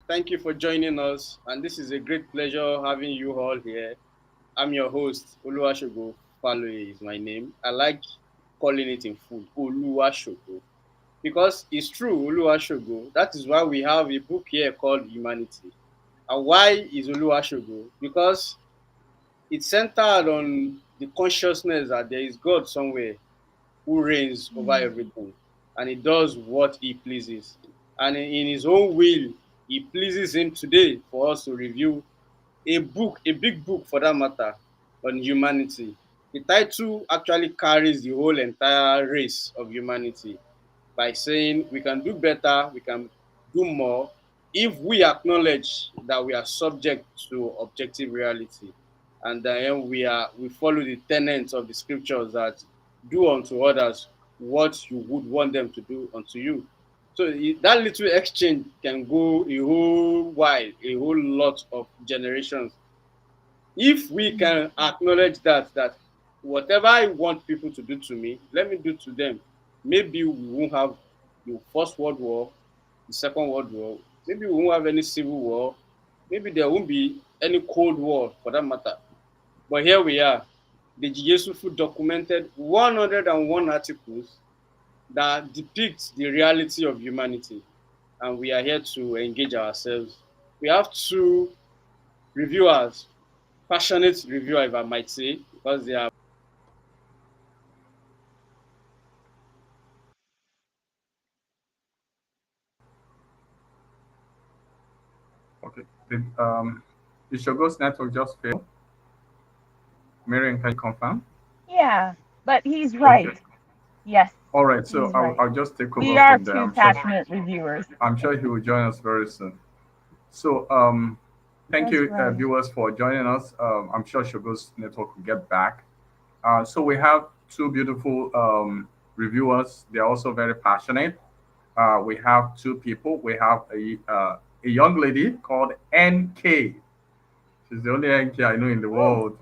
Thank you for joining us, and this is a great pleasure having you all here. I'm your host, Oluwashogo Faloye is my name. I like calling it in full, Oluwashogo, because it's true, Oluwashogo. That is why we have a book here called Humanity. And why is Oluwashogo? Because it's centered on the consciousness that there is God somewhere who reigns over everything, and he does what he pleases. And in his own will, he pleases him today for us to review a book, a big book for that matter, on humanity. The title actually carries the whole entire race of humanity by saying we can do better, we can do more if we acknowledge that we are subject to objective reality, and then we follow the tenets of the scriptures that do unto others what you would want them to do unto you. So that little exchange can go a whole while, a whole lot of generations if we can acknowledge that whatever I want people to do to me, let me do to them. Maybe we won't have the First World War, the Second World War. Maybe we won't have any civil war. Maybe there won't be any Cold War for that matter. But here we are. The Yesufu documented 101 articles that depict the reality of humanity, and we are here to engage ourselves. We have two reviewers, passionate reviewer, if I might say, because they are. Okay. Did Shogo's network just fail? Marian, can you confirm? Yeah, but he's Okay. right. Yes, All right. So he's I'll, right. I'll just take We over are from there. two passionate reviewers. I'm sure he will join us very soon. So thank That's you, right. viewers, for joining us. I'm sure Shogo's network will get back. So we have two beautiful reviewers. They're also very passionate. We have two people. We have a young lady called NK. She's the only NK I know in the Oh, world.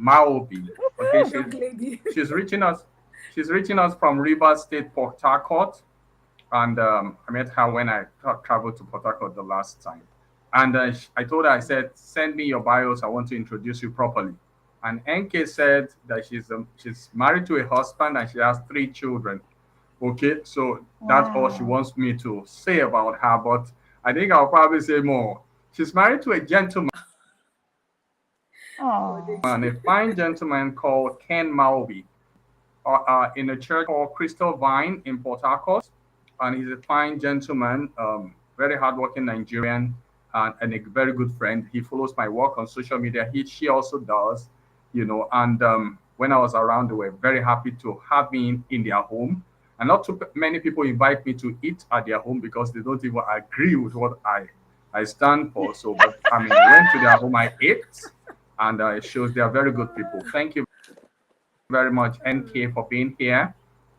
Maobi. Okay, young lady. she's reaching us. She's reaching us from Rivers State, Port Harcourt, and I met her when I traveled to Port Harcourt the last time. And I told her, I said, send me your bios. I want to introduce you properly. And NK said that she's married to a husband and she has three children. Okay, so that's all she Wow. wants me to say about her. But I think I'll probably say more. She's married to a gentleman, Oh, Oh, a fine gentleman called Ken Maobi, in a church called Crystal Vine in Port Harcourt. And he's a fine gentleman, very hardworking Nigerian, and a very good friend. He follows my work on social media. She also does, And when I was around, they were very happy to have me in their home. And not too many people invite me to eat at their home because they don't even agree with what I stand for. So, but I mean, we went to their home, I ate, and it shows they are very good people. Thank you very much, NK, for being here,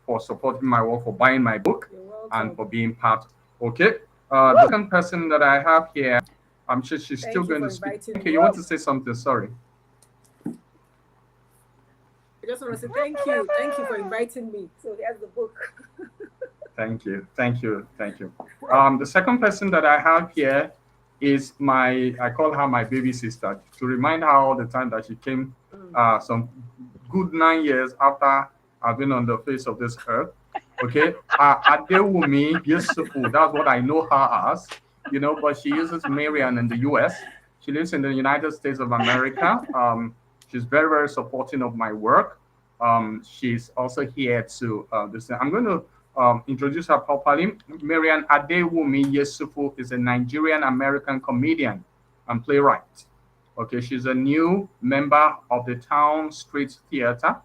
for supporting my work, for buying my book, you're and welcome. for being part. Okay. The second person that I have here, I'm sure she's still Thank you going for to speak. inviting Okay, me. you want to say something? Sorry. I just want to say thank you. Thank you for inviting me. So here's the book. Thank you. Thank you. Thank you. The second person that I have here is I call her my baby sister to remind her all the time that she came some good 9 years after I've been on the face of this earth. Okay. Adewumi Yesufu, that's what I know her as, but she uses Marian in the US. She lives in the United States of America. She's very, very supporting of my work. She's also here to this. I'm going to introduce her properly. Marian Adewumi Yesufu is a Nigerian American comedian and playwright. Okay, she's a new member of the Town Street Theater,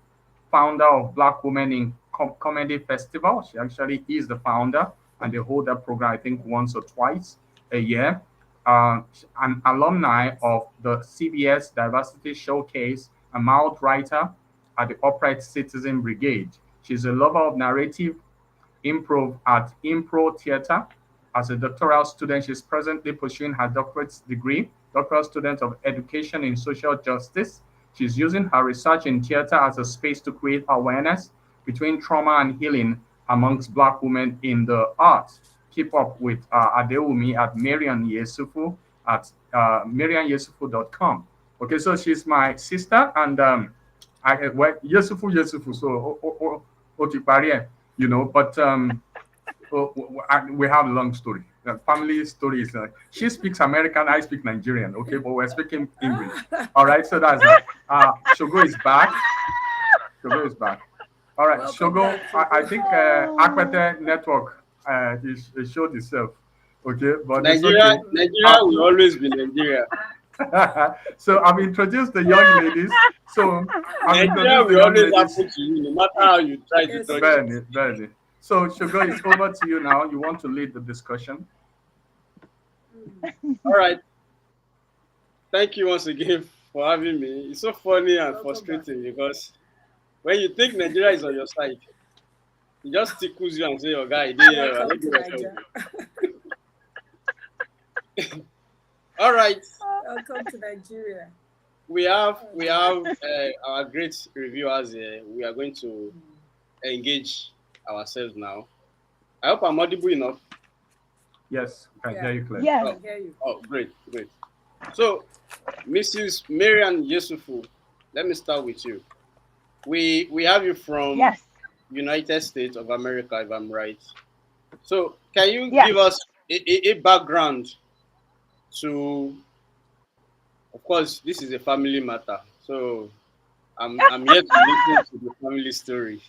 founder of Black Women in Comedy Festival. She actually is the founder, and they hold that program, I think, once or twice a year. An alumni of the CBS Diversity Showcase, a mouth writer at the Upright Citizen Brigade. She's a lover of narrative improv at Impro Theater. As a doctoral student, she's presently pursuing her doctorate degree, doctoral student of education in social justice. She's using her research in theater as a space to create awareness between trauma and healing amongst Black women in the arts. keep up with Adewumi at Marian Yesufu at marianyesufu.com. Okay, so she's my sister, and well, Yesufu Yesufu, so Otipari, but we have a long story. The family story is she speaks American, I speak Nigerian. Okay, but we're speaking English. All right, so that's that. Shogo is back. Shogo is back. All right, Welcome Shogo. back, I Shogo. think Aquate Network is showed itself. Okay, but it's Nigeria, okay. Nigeria will always be Nigeria. So I've introduced the young ladies. So I've Nigeria introduced the will young always ladies. happen to you, no matter how you try to Yes, touch yes. it. Very, very. So Shogo, it's over to you now. You want to lead the discussion? All right. Thank you once again for having me. It's so funny and Welcome back. frustrating because when you think Nigeria is on your side, it just tickles you and say, "Oh, guy, there, Welcome let to me myself Nigeria. go." All right, Welcome to Nigeria. we have our great reviewers here. We are going to engage ourselves now. I hope I'm audible enough. Yes, I can hear you clearly. Yes. I can hear you. Oh, great, great. So, Mrs. Marian Yesufu, let me start with you. We have you from Yes. United States of America, if I'm right. So, can you Yes. give us a background to? Of course, this is a family matter, so I'm here to listen to the family story.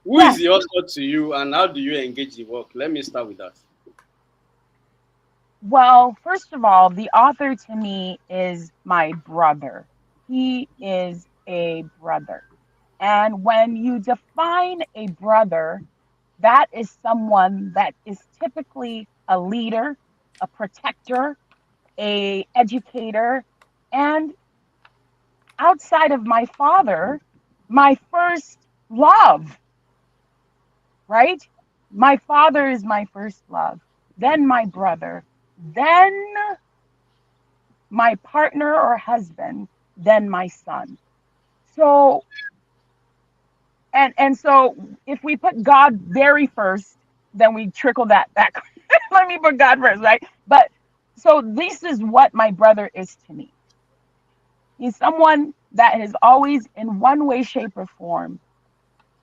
Who is Yes. the author to you, and how do you engage the work? Let me start with that. Well, first of all, the author to me is my brother. He is a brother. And when you define a brother, that is someone that is typically a leader, a protector, a educator, and outside of my father, my first love, right? My father is my first love, then my brother, then my partner or husband, then my son. So so if we put God very first, then we trickle that back. Let me put God first, right? But so this is what my brother is to me. He's someone that has always, in one way, shape, or form,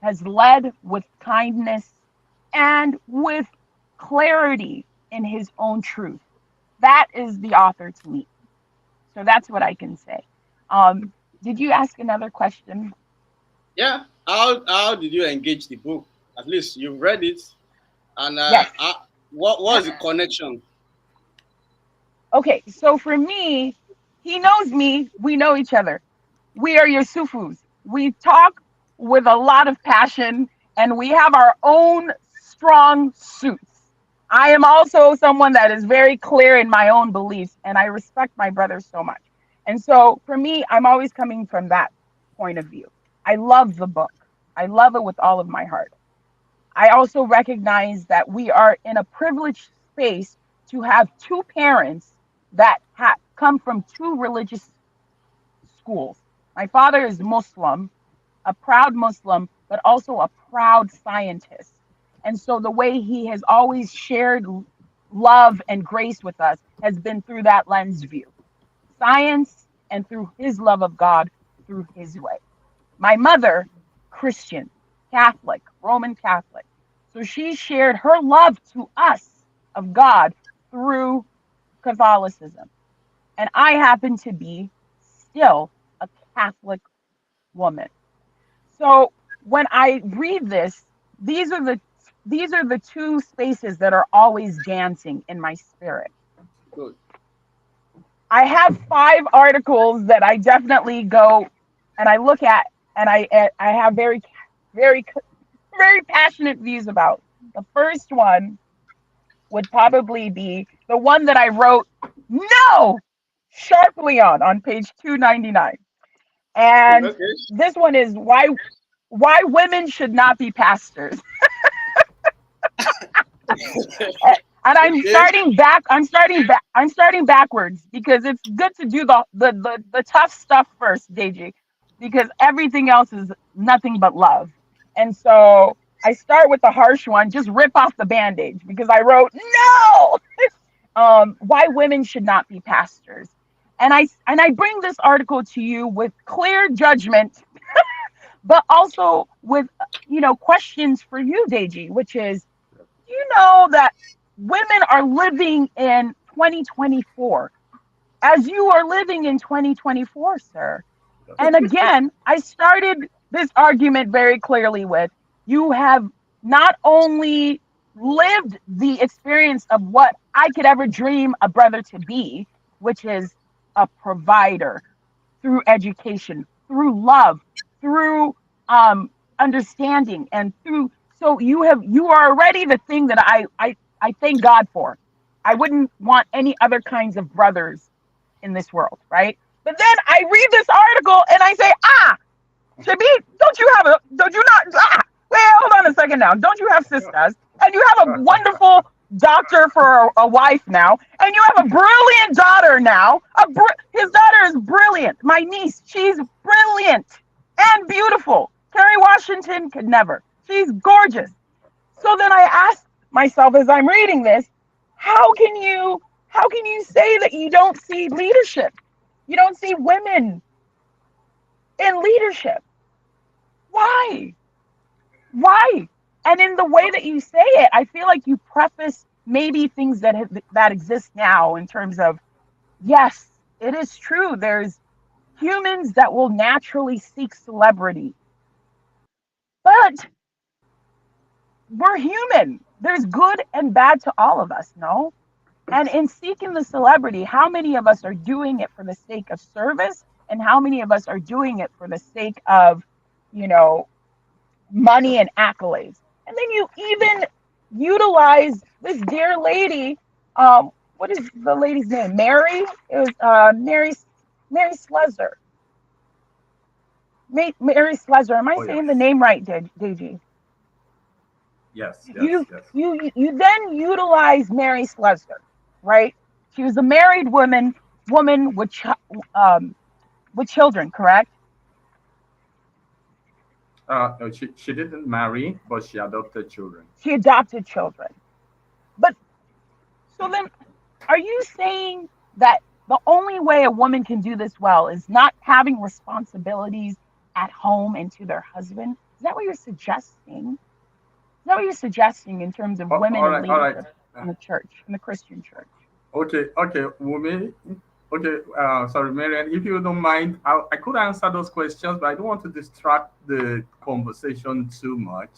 has led with kindness and with clarity in his own truth. That is the author to me. So that's what I can say. Did you ask another question? Yeah. How did you engage the book? At least you've read it, and Yes. what was the connection? Okay, so for me, he knows me. We know each other. We are Yesufus. We talk with a lot of passion and we have our own strong suits. I am also someone that is very clear in my own beliefs and I respect my brother so much. And so for me, I'm always coming from that point of view. I love the book. I love it with all of my heart. I also recognize that we are in a privileged space to have two parents that come from two religious schools. My father is Muslim, a proud Muslim, but also a proud scientist. And so the way he has always shared love and grace with us has been through that lens view science and through his love of God through his way. My mother, Christian, Catholic, Roman Catholic. So she shared her love to us of God through Catholicism. And I happen to be still a Catholic woman. So when I read this, these are the these are the two spaces that are always dancing in my spirit. Good. I have 5 articles that I definitely go and I look at and I have very very passionate views about. The first one would probably be the one that I wrote no sharply on page 299. And Okay. this one is why women should not be pastors. And Okay. I'm starting backwards because it's good to do the tough stuff first, Deji, because everything else is nothing but love. And so I start with the harsh one, just rip off the bandage because I wrote no. Why women should not be pastors. And I bring this article to you with clear judgment, but also with questions for you, Deji, which is, you know that women are living in 2024 as you are living in 2024, sir. And again, I started this argument very clearly with, you have not only lived the experience of what I could ever dream a brother to be, which is a provider through education, through love, through understanding, and through, so you are already the thing that I thank God for. I wouldn't want any other kinds of brothers in this world, right? But then I read this article and I say, Shabi, don't you not, wait, hold on a second now. Don't you have sisters? And you have a wonderful doctor for a wife now. And you have a brilliant daughter now. His daughter is brilliant. My niece, she's brilliant and beautiful. Kerry Washington could never. She's gorgeous. So then I asked myself as I'm reading this, how can you say that you don't see leadership? You don't see women in leadership. Why? Why? And in the way that you say it, I feel like you preface maybe things that exist now in terms of, yes, it is true. There's humans that will naturally seek celebrity, but we're human. There's good and bad to all of us, no? And in seeking the celebrity, how many of us are doing it for the sake of service? And how many of us are doing it for the sake of, you know, money and accolades? And then you even utilize this dear lady. What is the lady's name? Mary? It was Mary Slessor. Mary Slessor. Am I Oh, saying yes. the name right, DG? Yes, yes, You yes. you then utilize Mary Slessor, right? She was a married woman with children, correct? No, she didn't marry, but she adopted children. She adopted children. But so then, are you saying that the only way a woman can do this well is not having responsibilities at home and to their husband? Is that what you're suggesting? Is that what you're suggesting in terms of women All in right, all right. leadership in the church, in the Christian church? Okay, okay, Wumi. Okay, sorry, Marian. If you don't mind, I could answer those questions, but I don't want to distract the conversation too much.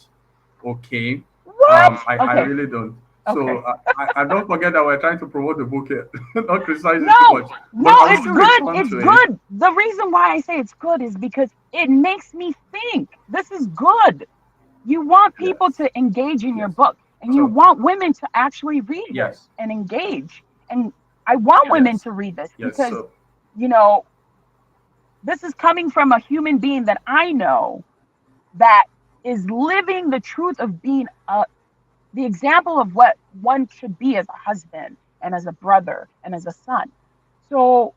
Okay, What? I Okay, really don't. So okay. I don't forget that we're trying to promote the book here, not criticize it too No, much. no, But I'll it's still good. respond It's to it. good. The reason why I say it's good is because it makes me think. This is good. You want people Yes, to engage in your yes. book, and you So want women to actually read this yes, and engage. And I want women yes, to read this yes. because, So you know, this is coming from a human being that I know that is living the truth of being the example of what one should be as a husband and as a brother and as a son. So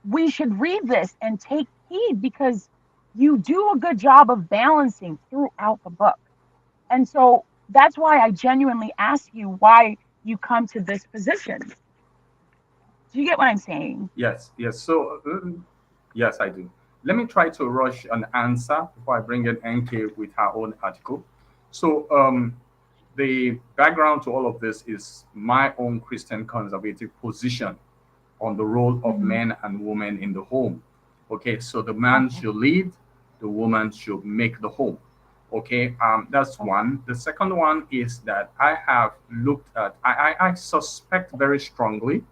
we should read this and take heed because you do a good job of balancing throughout the book. And so that's why I genuinely ask you why you come to this position. Do you get what I'm saying? yes, yes. So yes, I do. Let me try to rush an answer before I bring in NK with her own article. So the background to all of this is my own Christian conservative position on the role of Mm-hmm. men and women in the home. Okay, so the man Okay. should lead, the woman should make the home. Okay, that's Okay. one. The second one is that I have looked at, I suspect very strongly,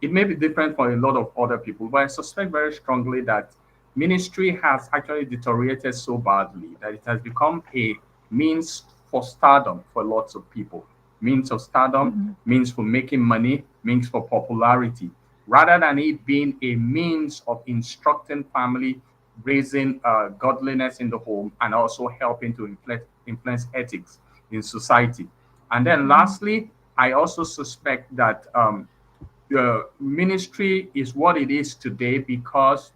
it may be different for a lot of other people, but I suspect very strongly that ministry has actually deteriorated so badly that it has become a means for stardom for lots of people. Means of stardom, Mm-hmm. means for making money, means for popularity, rather than it being a means of instructing family, raising godliness in the home, and also helping to influence ethics in society. And then Mm-hmm. lastly, I also suspect that the ministry is what it is today because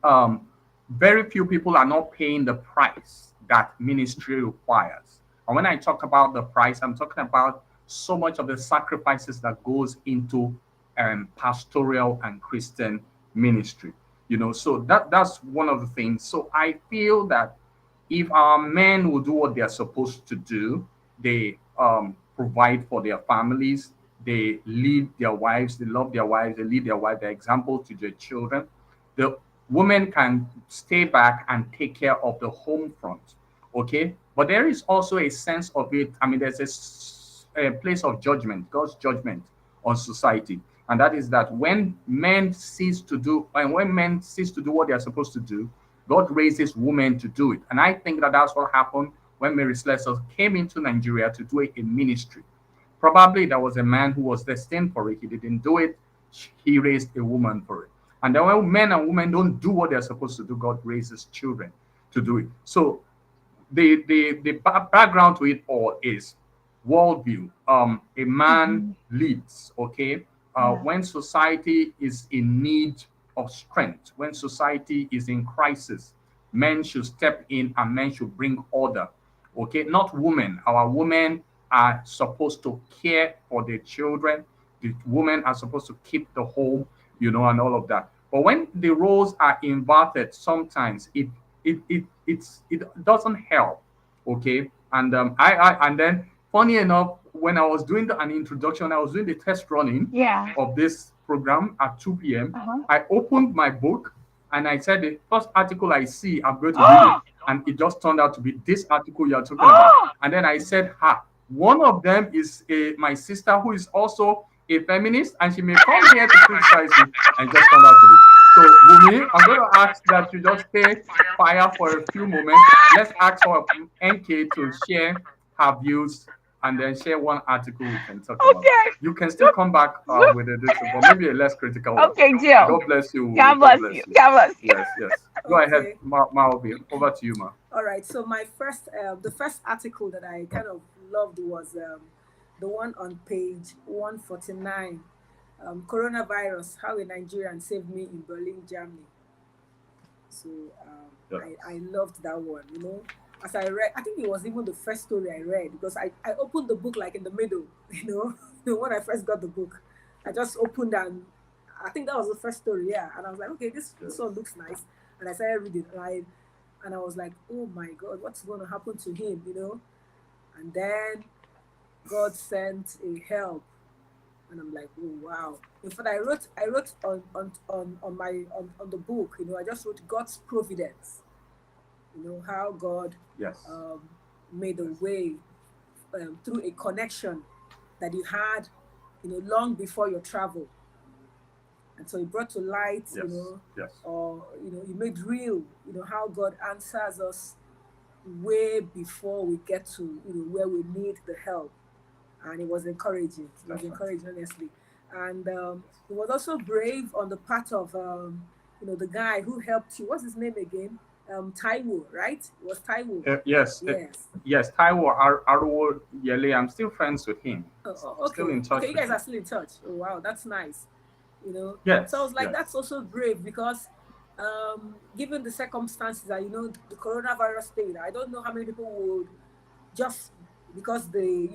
um, very few people are not paying the price that ministry requires. And when I talk about the price, I'm talking about so much of the sacrifices that goes into pastoral and Christian ministry. So that's one of the things. So I feel that if our men will do what they are supposed to do, they provide for their families, they lead their wives, they love their wives, they lead their wives, they're example to their children. The women can stay back and take care of the home front. Okay, but there is also a sense of it. I mean, there's a place of judgment, God's judgment on society, and that is that when men cease to do what they are supposed to do, God raises women to do it. And I think that that's what happened when Mary Slessor came into Nigeria to do a ministry. Probably there was a man who was destined for it. He didn't do it. He raised a woman for it. And then when men and women don't do what they're supposed to do, God raises children to do it. So the background to it all is worldview. A man leads, okay? When society is in need of strength, when society is in crisis, men should step in and men should bring order, okay? Not women. Our women are supposed to care for their children. The women are supposed to keep the home, and all of that. But when the roles are inverted, sometimes it doesn't help. Okay, and then funny enough, when I was doing an introduction, I was doing the test running of this program at 2 p.m. I opened my book and I said the first article I see, I'm going to read it, and it just turned out to be this article you're talking about. And then I said, one of them is my sister who is also a feminist, and she may come here to criticize me, and just turned out to be. So, Wumi, I'm going to ask that you just stay fire for a few moments. Let's ask for NK to share her views and then share one article we can talk about. You can still come back with a different, but maybe a less critical one. Okay, Jill. God bless you, Wumi. God bless you. God bless you. Yes. Go ahead, Maobi. Over to you, Ma. All right. So the first article that I kind of loved was the one on page 149. Coronavirus, how a Nigerian saved me in Berlin, Germany. So I loved that one, as I read. I think it was even the first story I read, because I opened the book like in the middle, when I first got the book. I just opened, and I think that was the first story, and I was like, okay, this one looks nice. And I started reading, and I was like, oh my God, what's going to happen to him, And then God sent a help. And I'm like, oh wow! In fact, I wrote on the book. I just wrote God's providence. How God made a way through a connection that you had, long before your travel, and so He brought to light, or He made real, how God answers us way before we get to where we need the help. And it was encouraging. It was encouraging, honestly. And it was also brave on the part of, the guy who helped you. What's his name again? Taiwo, right? It was Taiwo. Yes. Taiwo Arwo Yele. I'm still friends with him. Okay. Still in touch. Okay, you guys are still in touch. Oh, wow, that's nice. Yes. So I was like, that's also brave, because given the circumstances that, the coronavirus thing, I don't know how many people would just because they,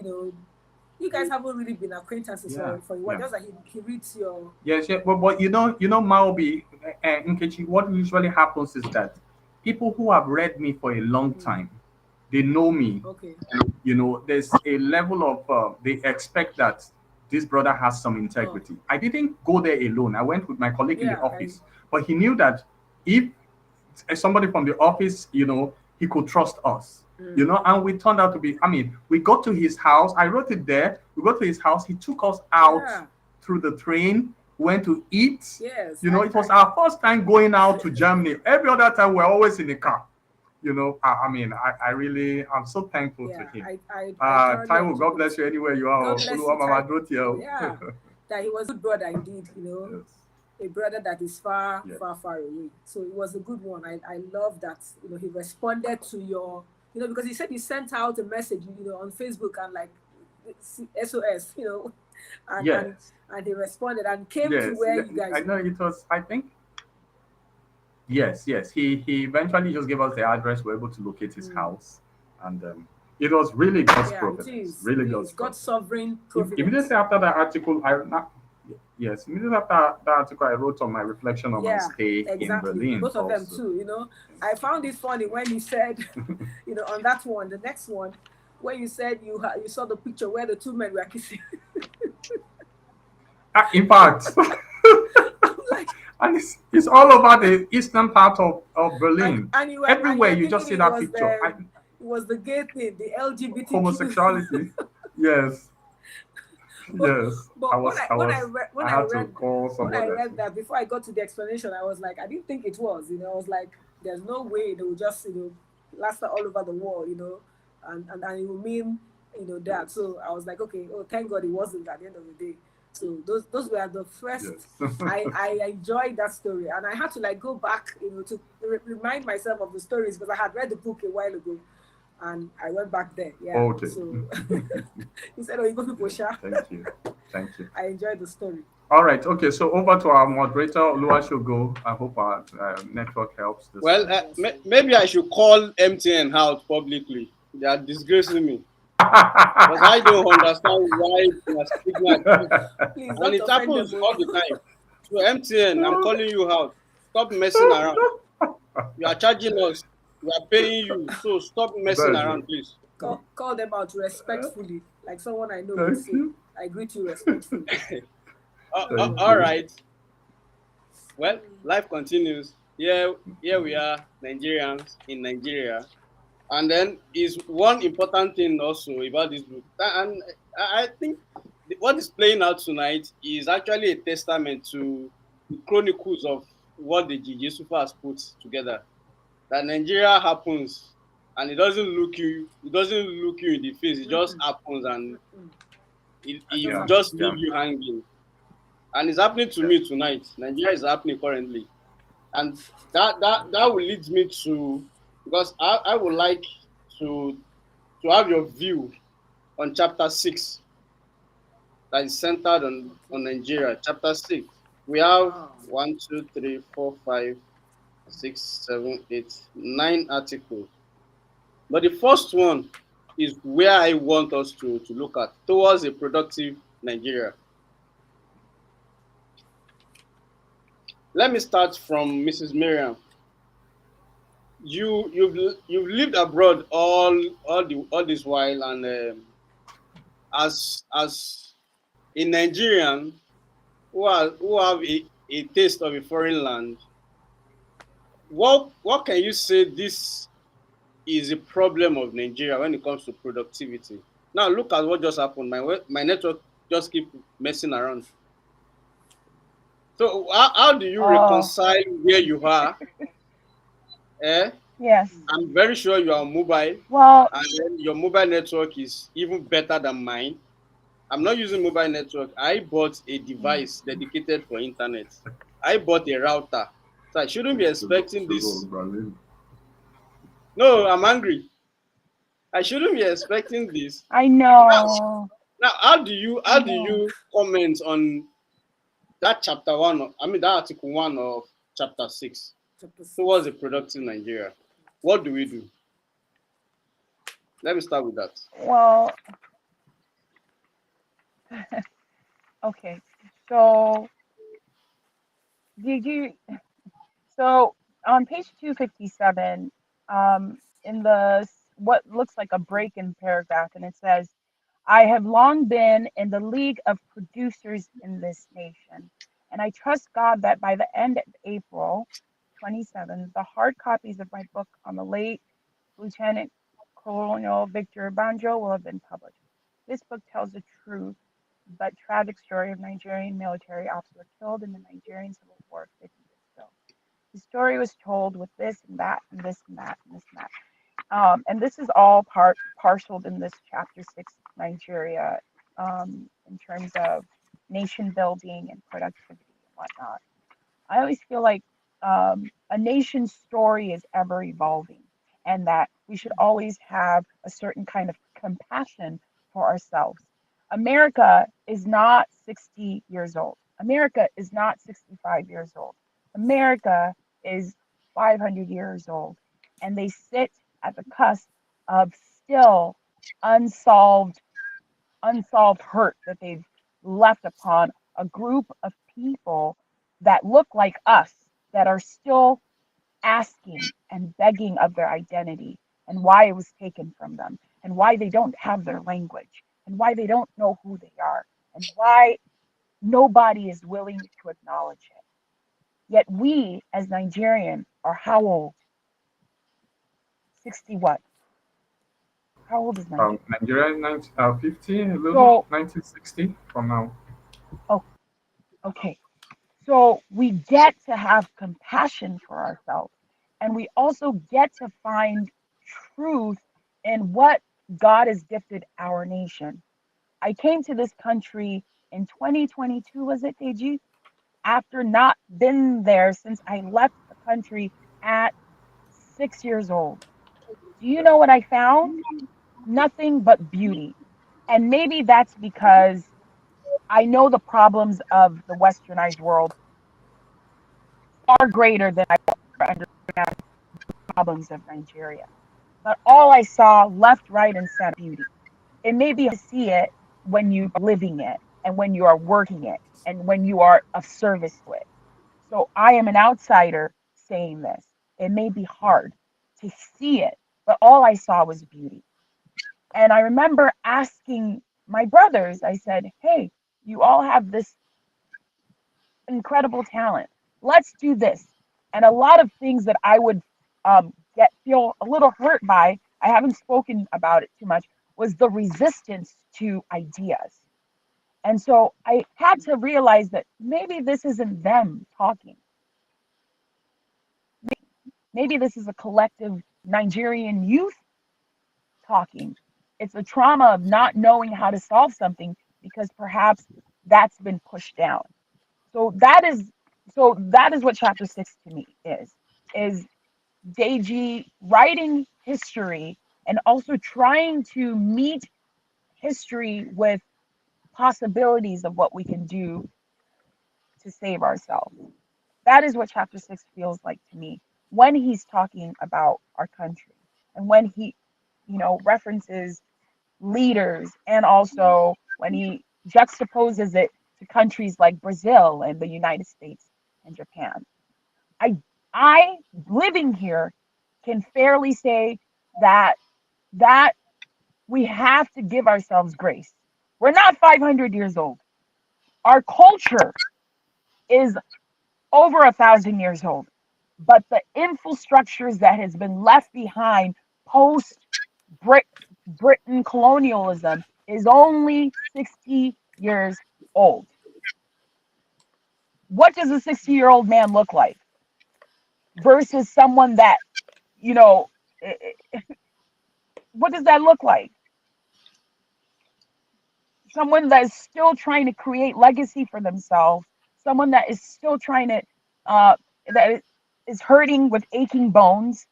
you guys haven't really been acquaintances for a while. Just that he reads your. Yes, but Maobi, Nkechi, what usually happens is that people who have read me for a long time, they know me. Okay. There's a level of they expect that this brother has some integrity. I didn't go there alone. I went with my colleague in the office, but he knew that if somebody from the office, he could trust us. And we turned out to be, we got to his house. I wrote it there. We got to his house. He took us out through the train, went to eat. Yes. It was our first time going out to Germany. Every other time we're always in the car. I really, I'm so thankful to him. Taiwo, God bless you anywhere you are. God bless you, that he was a good brother indeed, Yes. A brother that is far away. So it was a good one. I love that, he responded to your, because he said he sent out a message, on Facebook and like SOS, and he responded and came to where you guys. I know it was, I think. Yes. He eventually just gave us the address. We were able to locate his house, and It was really God's Yeah, it providence. is. Really It God's is God's providence. sovereign providence. Immediately after that article, yes, immediately after that article, I wrote on my reflection on my Yeah, stay in exactly. Berlin Both of them also. too. I found it funny when you said, on that one, the next one, when you said you saw the picture where the two men were kissing. In fact, I'm like, and it's all about the eastern part of and Berlin. and you were and Everywhere you're you thinking just see that picture. it was the gay thing, the LGBTQ. Homosexuality. Yes, but yes. but I had to call when I somebody. read that, before I got to the explanation, I was like, I didn't think it was. I was like, there's no way they will just plaster all over the wall, and it will mean that. So I was like, okay, oh, thank God it wasn't at the end of the day. So those were the first. Yes. I enjoyed that story, and I had to like go back, to remind myself of the stories, because I had read the book a while ago, and I went back there. Yeah. Okay. So instead of Igbo people, sha, Thank you. Thank you. I enjoyed the story. All right. Okay. So over to our moderator, Oluwasegun. I hope our network helps this Well, time. Yes. maybe I should call MTN out publicly. They are disgracing me because I don't understand why their signal keep, Please and don't it offend them. happens all the time. So MTN, I'm calling you out. Stop messing around. You are charging us. We are paying you. So stop messing Very good. around, please. Call them out respectfully, like someone I know would Thank say. you. I greet you respectfully. Thank All you. right. Well, life continues. Here we are, Nigerians in Nigeria. And then is one important thing also about this book. And I think what is playing out tonight is actually a testament to the chronicles of what the Yesufu has put together. That Nigeria happens and it doesn't look you in the face, it just Mm-mm, happens and mm-mm. That it just will Yeah. just happens. leave Yeah. you hanging. And it's happening to Yeah. me tonight. Nigeria is happening currently. And that will lead me to, because I would like to have your view on chapter 6 that is centered on Okay. Nigeria. Chapter 6. We have Wow. 9 articles. But the first one is where I want us to look at towards a productive Nigeria. Let me start from Mrs. Marian. You've lived abroad all this while, and as a Nigerian who have a taste of a foreign land, what can you say this is a problem of Nigeria when it comes to productivity? Now look at what just happened. My network just keep messing around. So how do you Oh, reconcile where you are? Eh? yes. I'm very sure you are mobile, Well, and then your mobile network is even better than mine. I'm not using mobile network. I bought a mm, device dedicated for internet. I bought a router. So I shouldn't be expecting this. Berlin. No, I'm angry. I shouldn't be expecting this. I Now, know. now I how do know. you comment on that chapter one? I mean that article 1 of chapter 6 Chapter towards 6. a productive Nigeria. What do we do? Let me start with that. Well, okay. So, did you? So on page 257, in what looks like a break in paragraph, and it says, I have long been in the league of producers in this nation, and I trust God that by the end of April 27, the hard copies of my book on the late Lieutenant Colonel Victor Banjo will have been published. This book tells the true but tragic story of Nigerian military officers killed in the Nigerian Civil War 50 years ago. The story was told with this and that and this and that and this and that. And this is all parceled in this chapter 6 Nigeria, in terms of nation building and productivity and whatnot. I always feel like, a nation's story is ever evolving, and that we should always have a certain kind of compassion for ourselves. America is not 60 years old. America is not 65 years old. America is 500 years old, and they sit at the cusp of still unsolved unsolved hurt that they've left upon a group of people that look like us, that are still asking and begging of their identity, and why it was taken from them, and why they don't have their language, and why they don't know who they are, and why nobody is willing to acknowledge it. Yet we, as Nigerian, are how old? 60 what? How old is Nigeria? Nigeria 50, a little, So, 1960 from now. oh, okay. So we get to have compassion for ourselves, and we also get to find truth in what God has gifted our nation. I came to this country in 2022, was it, Deji? After not been there since I left the country at 6 years old. Do you know what I found? Nothing but beauty. And maybe that's because I know the problems of the westernized world far greater than I understand the problems of Nigeria. But all I saw left, right, and center beauty. It may be hard to see it when you are living it and when you are working it and when you are of service to it. So I am an outsider saying this. It may be hard to see it, but all I saw was beauty. And I remember asking my brothers, I said, hey, you all have this incredible talent. Let's do this. And a lot of things that I would get feel a little hurt by, I haven't spoken about it too much, was the resistance to ideas. And so I had to realize that maybe this isn't them talking. Maybe this is a collective Nigerian youth talking. It's a trauma of not knowing how to solve something because perhaps that's been pushed down. So that is what chapter 6 to me is Deji writing history and also trying to meet history with possibilities of what we can do to save ourselves. That is what chapter 6 feels like to me when he's talking about our country and when he, references leaders, and also when he juxtaposes it to countries like Brazil and the United States and Japan. I I living here can fairly say that that we have to give ourselves grace. We're not 500 years old. Our culture is over 1,000 years old, but the infrastructures that has been left behind post Britain colonialism is only 60 years old. What does a 60-year-old man look like versus someone that, you know, eh, eh, what does that look like? Someone that is still trying to create legacy for themselves, someone that is still trying to, uh, that is hurting with aching bones.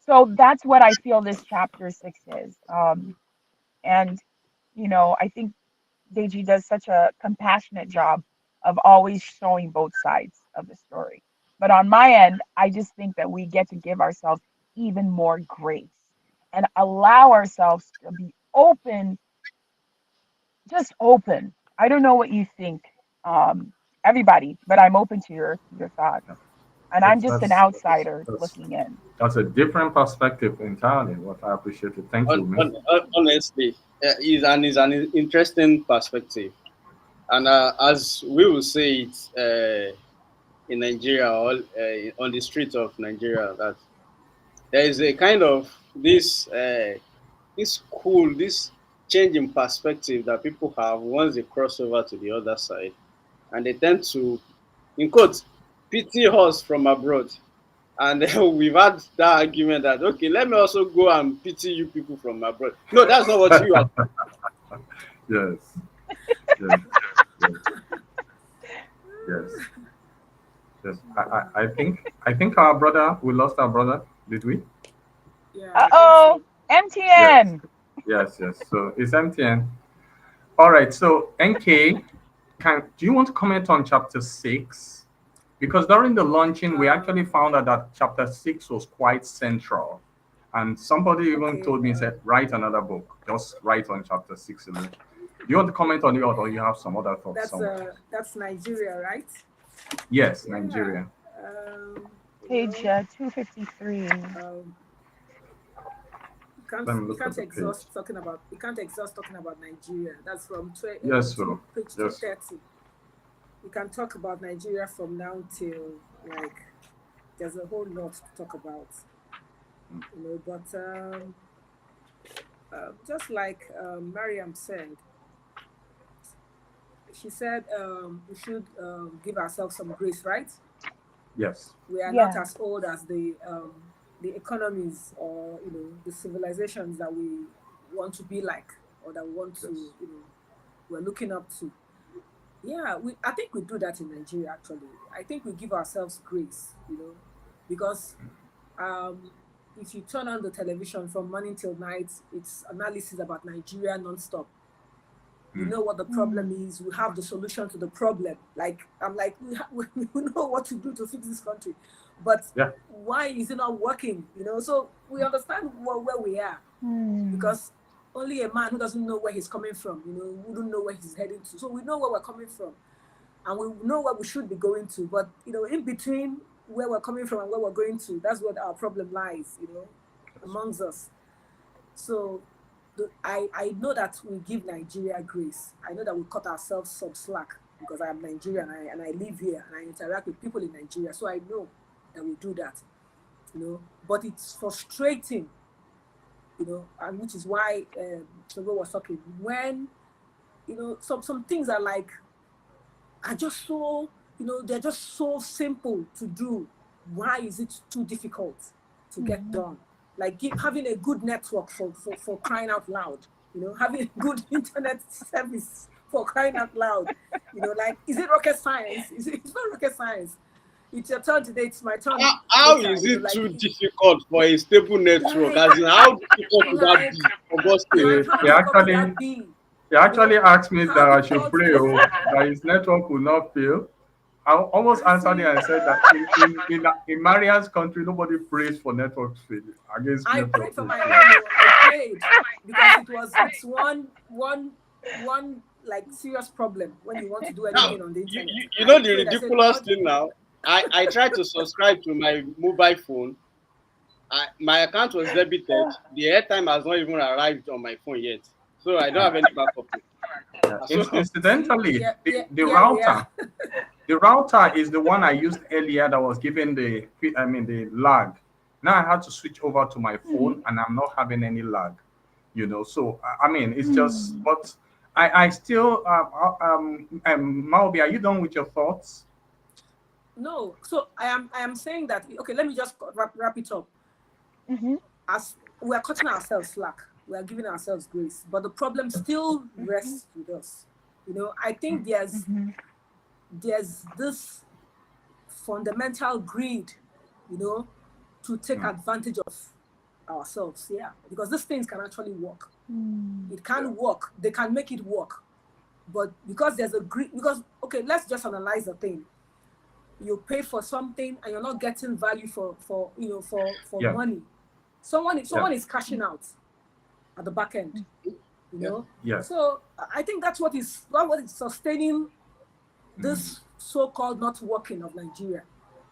So that's what I feel this chapter 6 is. And, I think Deji does such a compassionate job of always showing both sides of the story. But on my end, I just think that we get to give ourselves even more grace and allow ourselves to be open, just open. I don't know what you think, everybody, but I'm open to your thoughts. And I'm That's just an that's outsider that's looking in. that's a different perspective entirely. What I appreciate it. Thank you, man. Honestly, is an interesting perspective, and as we will say it in Nigeria, or on the streets of Nigeria, that there is a kind of this change in perspective that people have once they cross over to the other side, and they tend to, in quotes, pity us from abroad. And we've had that argument that, okay, let me also go and pity you people from abroad. No, that's not what you are. Yes, yes, yes, yes, yes. I think our brother, we lost our brother, did we? Yeah, I think Uh-oh, so. Yes, MTN. yes, yes. So it's MTN. All right. So NK, do you want to comment on chapter 6? Because during the launching, we actually Um, found out that chapter 6 was quite central. And somebody even Okay. told me, said, write another book. Just write on chapter 6 alone. Do you want to comment on it, or you have some other thoughts somewhere? That's Nigeria, right? Yes, Yeah. Nigeria. You Page know, 253. um, Let me you look at can't the page. exhaust talking about Nigeria. That's from Yes, sir. page Yes. 230. We can talk about Nigeria from now till like there's a whole lot to talk about, you know. But just like Mariam said, she said we should give ourselves some grace, right? Yes. We are not Yeah. as old as the economies or the civilizations that we want to be like, or that we want to Yes. we're looking up to. Yeah, I think we do that in Nigeria actually. I think we give ourselves grace, because um, if you turn on the television from morning till night, it's analysis about Nigeria nonstop. We Mm. know what the problem Mm. is. We have the solution to the problem. Like I'm like, we know what to do to fix this country, but Yeah. why is it not working? So we understand where we are, Mm. because only a man who doesn't know where he's coming from, wouldn't know where he's heading to. So we know where we're coming from, and we know where we should be going to. But in between where we're coming from and where we're going to, that's what our problem lies, Yes. amongst us. So I know that we give Nigeria grace. I know that we cut ourselves some slack because I am Nigerian, and I live here and I interact with people in Nigeria. So I know that we do that, But it's frustrating, and which is why Togo was talking when some things are just so they're just so simple to do. Why is it too difficult to get Mhm. done? Like having a good network for crying out loud, having a good internet service for crying out loud, like, is it rocket science? It's not rocket science. It's your turn today, it's my turn How later, is it like too difficult for a stable network? like As in, how difficult would that like be for God's sake? like He, how he difficult could actually that be? he actually asked me How that I should difficult pray, is that his network will not fail. I almost I answered it see. and said that in Marian's country, nobody prays for network failure, against I network prayed for my failure. own. Oh, I prayed because it's one like serious problem when you want to do Now, anything on the you, internet. you, you I know the prayed. I said, ridiculous Lord, thing now? I tried to subscribe to my mobile phone. My account was debited. The airtime has not even arrived on my phone yet. So I don't have any backup. So see, Incidentally, yeah, the, yeah, the yeah, we router are. the router is the one I used earlier that was giving the lag. Now I had to switch over to my phone, Mhm. and I'm not having any lag. So I mean, it's just, Mm. but I still Maobi, are you done with your thoughts? No, so I am saying that. Okay, let me just wrap it up. Mhm. As we are cutting ourselves slack, we are giving ourselves grace, but the problem still Mhm. rests with us. I think Mhm. there's this fundamental greed, you know, to take Mm, advantage of ourselves. Yeah, because these things can actually work. Mm. It yeah, can work. They can make it work. But because there's a greed, because okay, let's just analyze the thing. You pay for something and you're not getting value for yeah, money. yeah, Someone is cashing out at the back end, you yeah. know. yeah. So I think that's what is sustaining Mm, this so-called not working of Nigeria.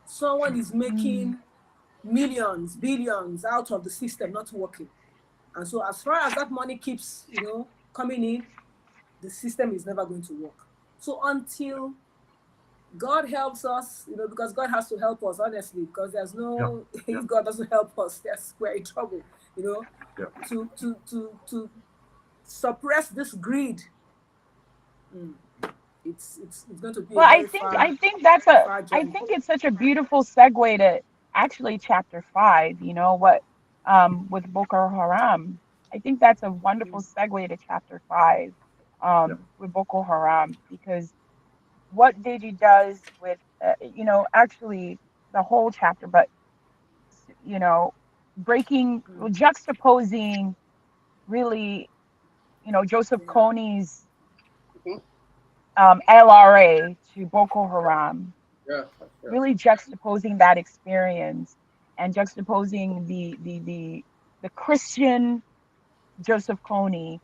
Someone is Mm. making millions, billions out of the system not working. And so as far as that money keeps, coming in, the system is never going to work. So until God helps us, because God has to help us, honestly, because there's yeah, no, yeah, if God doesn't help us, we're in trouble, you know, yeah. to suppress this greed. Mm, it's going to be a Well, I very think far, I think that's a far I journey. think it's such a beautiful segue to actually chapter 5, what with Boko Haram. I think that's a wonderful Mm, segue to chapter 5 Yeah. with Boko Haram, because what Deji does with actually the whole chapter, but you know breaking, mm, juxtaposing really, Joseph yeah, Kony's Mhm. LRA to Boko Haram, Yeah, yeah. really juxtaposing that experience and juxtaposing the the Christian Joseph Kony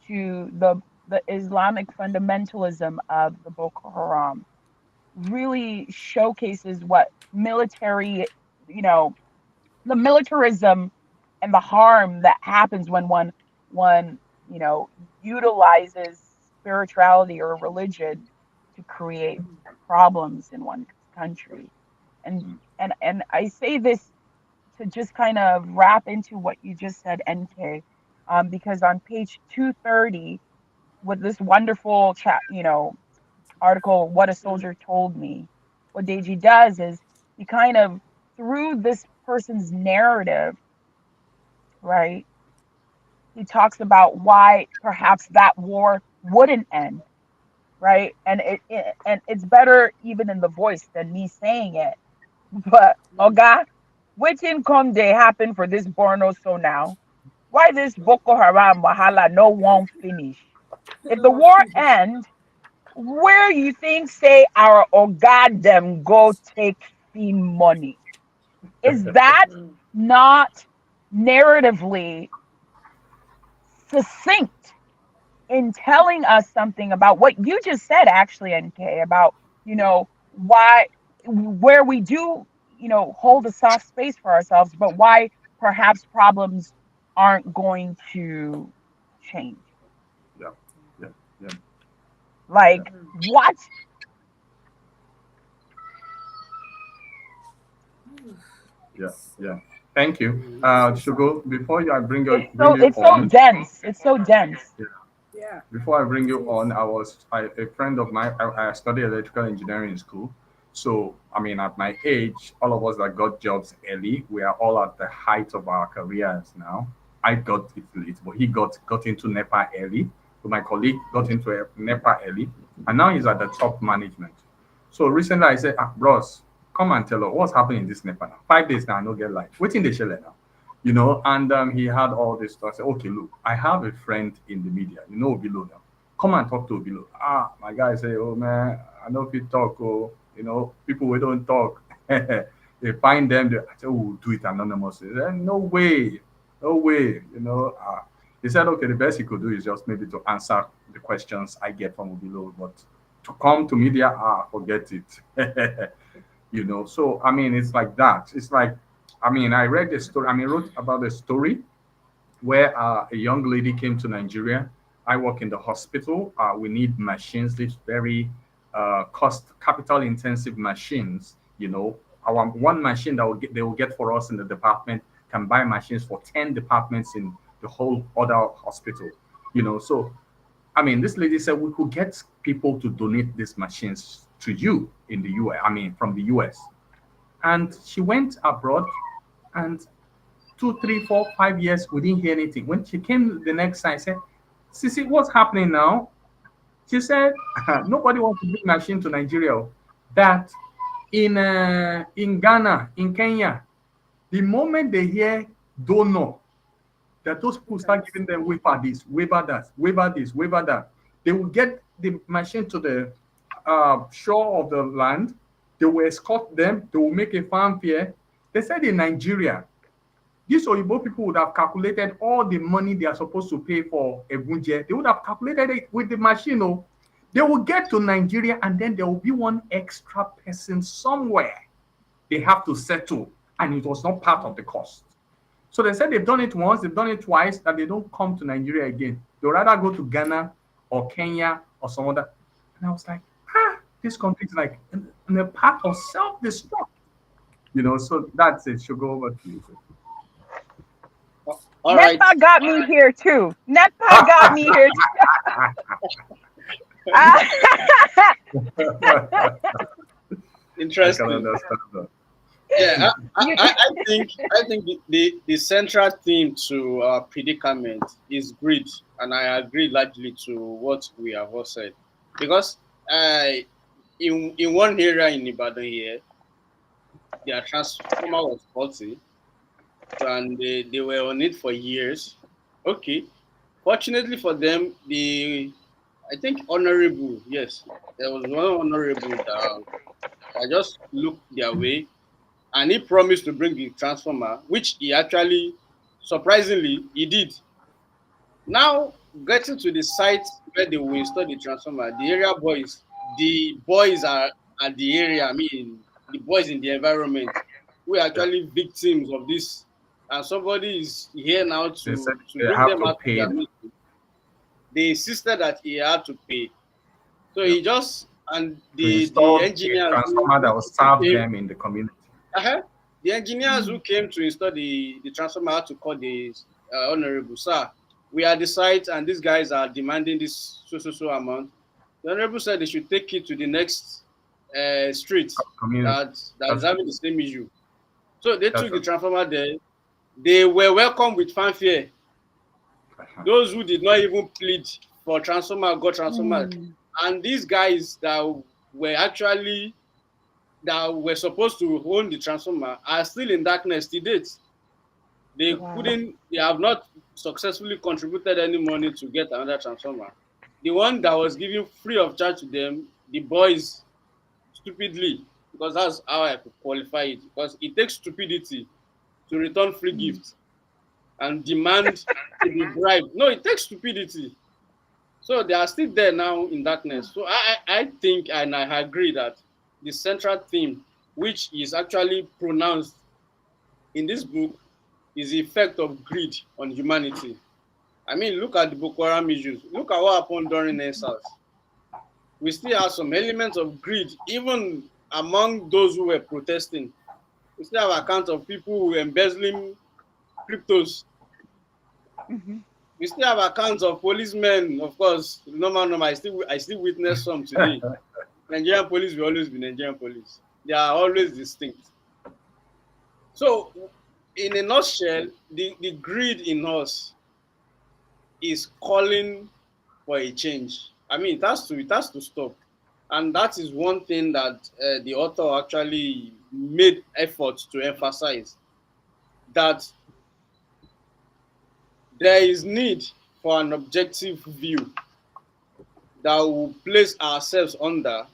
to the Islamic fundamentalism of the Boko Haram really showcases what military, you know, the militarism and the harm that happens when one you know utilizes spirituality or religion to create problems in one country. And I say this to just kind of wrap into what you just said, NK, because on page 230 with this wonderful chat, article, What a Soldier Told Me, what Deji does is he kind of, through this person's narrative, right, he talks about why perhaps that war wouldn't end, right? And and it's better even in the voice than me saying it. But Oga, wetin come dey happen for this Borno so now? Why this Boko Haram wahala no one finish? If No the one war finish. end, where you think say our Oga them go take feed money? Is that Mm. not narratively succinct in telling us something about what you just said, actually, NK, about, why, where we do, hold a soft space for ourselves, but why perhaps problems aren't going to change? Yeah, yeah, yeah, yeah, Like, what? yeah, yeah. Thank you. So sad. Shugo, before I It's bring so you it's so on, dense. It's so dense. yeah, Yeah, before I bring it you is. on, a friend of mine. I studied electrical engineering in school. So, I mean, at my age, all of us that got jobs early, we are all at the height of our careers now. I got it late, but he got into NEPA early. So my colleague got into NEPA early, and now he's at the top management. So recently I said, bros, come and tell us what's happening in this NEPA now. 5 days now, I no get light. Waiting the shell now. And he had all this stuff. I said, okay, look, I have a friend in the media, Obilo now. Come and talk to Obilo. My guy say, oh man, I know if you talk, people we don't talk. They find them, I say, oh, we'll do it anonymously. Then, no way, no way, He said, okay, the best he could do is just maybe to answer the questions I get from Obilo, but to come to media, forget it. So I mean, it's like that. It's like, I mean, I read the story. I mean, wrote about the story where a young lady came to Nigeria. I work in the hospital. We need machines, these very cost capital intensive machines. Our one machine that they will get for us in the department can buy machines for 10 departments in the whole other hospital. So I mean, this lady said we could get people to donate these machines to you in the US. I mean, from the US. And she went abroad, and 2, 3, 4, 5 years, we didn't hear anything. When she came the next time, I said, Sissy, what's happening now? She said, nobody wants to bring machine to Nigeria. That in Ghana, in Kenya, the moment they hear donor, that those people Look at start this. giving them waiver this, waiver that, waiver this, waiver that. They will get the machine to the shore of the land. They will escort them. They will make a fanfare. They said in Nigeria, these Oyibo people would have calculated all the money they are supposed to pay for Ebunje. They would have calculated it with the machine. Oh. They will get to Nigeria, and then there will be one extra person somewhere they have to settle, and it was not part of the cost. So they said they've done it once, they've done it twice, that they don't come to Nigeria again. They'll rather go to Ghana or Kenya or some other. And I was like, this country is like in a path of self-destruct. So that's it. Should go over to you. All right. NEPA got me here too. NEPA got me here too. I Interesting. can understand that. Yeah, You- I think the central theme to our predicament is greed, and I agree largely to what we have all said, because in one area in Ibadan here, their transformer was faulty, and they were on it for years. Okay, fortunately for them, I think honorable, yes, there was one honorable that I just looked their way, and he promised to bring the transformer, which he actually Surprisingly, he did. Now, getting to the site where they will install the transformer, the boys are at the area, I mean, the boys in the environment, who are Yeah. actually victims of this. And somebody is here now They said to they bring have them to out of pay their them. misery. They insisted that he had to pay. So Yeah. he just, and To the install a engineers transformer that will who serve came, them in the community. uh the engineers who Mm. came to install the transformer had to call the honorable, sir, we are the site and these guys are demanding this so amount. The honorable said they should take it to the next street Community. that is That's having the same issue. So they that's took the right. transformer there. They were welcomed with fanfare. Uh-huh. Those who did not even plead for transformer got transformer. Mm. And these guys were actually that were supposed to own the transformer are still in darkness to date. Wow. They have not successfully contributed any money to get another transformer. The one that was given free of charge to them, the boys stupidly, because that's how I could qualify it, because it takes stupidity to return free Mm. gifts and demand to be bribed. No, it takes stupidity. So they are still there now in darkness. So I think and I agree that the central theme, which is actually pronounced in this book, is the effect of greed on humanity. I mean, look at the Boko Haram issues. Look at what happened during NSAS. We still have some elements of greed, even among those who were protesting. We still have accounts of people who were embezzling cryptos. Mm-hmm. We still have accounts of policemen, of course, normal. I still witness some today. Nigerian police will always be Nigerian police. They are always distinct. So, in a nutshell, the greed in us is calling for a change. I mean, it has to stop, and that is one thing that the author actually made efforts to emphasize that there is need for an objective view that will place ourselves under,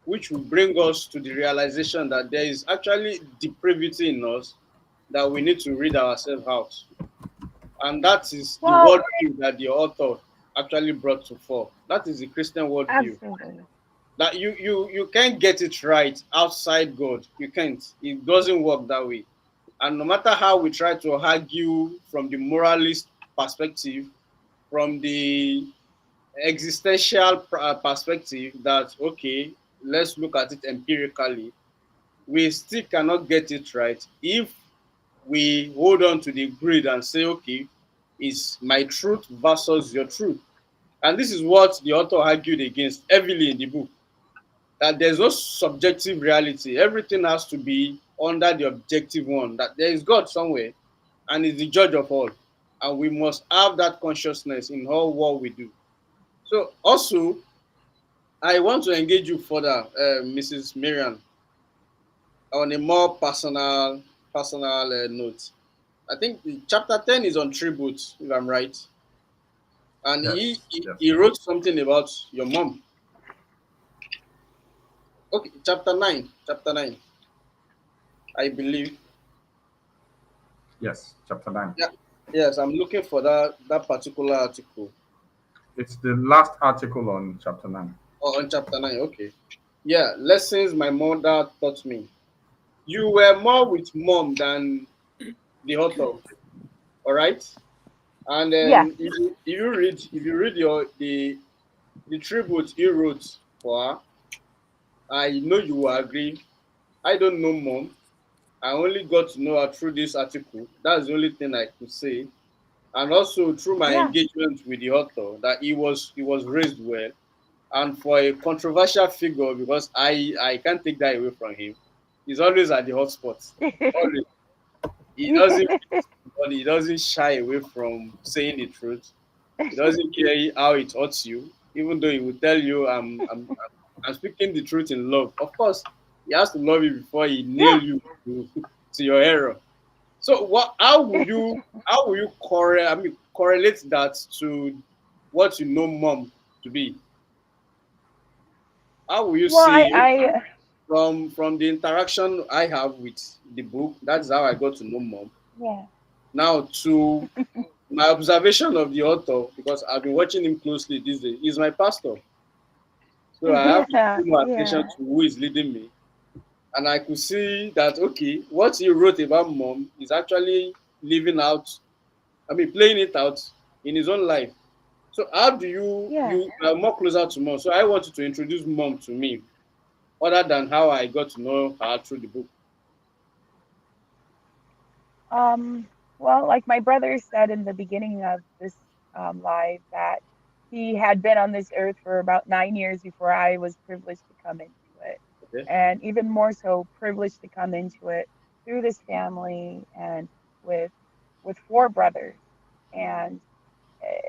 which will bring us to the realization that there is actually depravity in us that we need to read ourselves out. And that is the Well, worldview that the author actually brought to fore. That is the Christian worldview. absolutely. That you can't get it right outside God. You can't. It doesn't work that way. And no matter how we try to argue from the moralist perspective, from the existential perspective, that okay, let's look at it empirically, we still cannot get it right if we hold on to the grid and say, okay, it's my truth versus your truth. And this is what the author argued against heavily in the book, that there's no subjective reality. Everything has to be under the objective one, that there is God somewhere and is the judge of all. And we must have that consciousness in all what we do. So also, I want to engage you further, Mrs. Marian, on a more personal note. I think the chapter 10 is on tributes, if I'm right. And Yes. Yes. he wrote something about your mom. Okay, chapter 9, I believe. Yes. Chapter 9. Yeah, yes, I'm looking for that particular article. It's the last article on chapter 9. Oh, on chapter 9, okay. Yeah, lessons my mother taught me. You were more with mom than the author, all right? And Yes. then if you read the tribute he wrote for her, I know you will agree. I don't know mom. I only got to know her through this article. That's the only thing I could say. And also through my Yeah. engagement with the author, that he was raised well. And for a controversial figure, because I can't take that away from him, he's always at the hotspot. Always. He doesn't he doesn't shy away from saying the truth. He doesn't care how it hurts you, even though he will tell you I'm speaking the truth in love. Of course, he has to love you before he nail Yeah. you to your error. So what how will you correlate that to what you know mom to be? How will you Well, say I from the interaction I have with the book, that's how I got to know mom. yeah. Now, to my observation of the author, because I've been watching him closely these days, he's my pastor. So I have to Yeah, pay more attention yeah, to who is leading me. And I could see that, okay, what he wrote about mom is actually living out, I mean, playing it out in his own life. So how do yeah. you are more closer to mom? So I wanted to introduce mom to me, other than how I got to know her through the book. Um, well, like my brother said in the beginning of this live, that he had been on this earth for about 9 years before I was privileged to come into it. Okay. And even more so, privileged to come into it through this family and with with four brothers and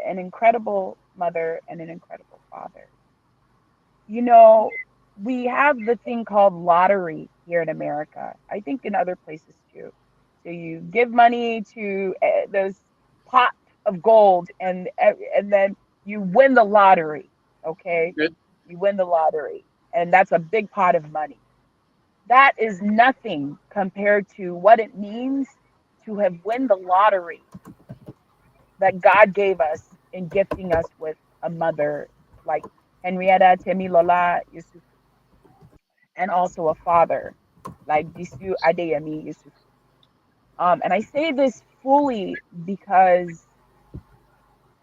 an incredible mother and an incredible father. You know, we have the thing called lottery here in America. I think in other places too. So you give money to those pot of gold, and then you win the lottery. Okay, Okay. you win the lottery, and that's a big pot of money. That is nothing compared to what it means to have win the lottery that God gave us in gifting us with a mother like Henrietta Temilola Yesufu, and also a father like Disu Adeyemi Yesufu. And I say this fully because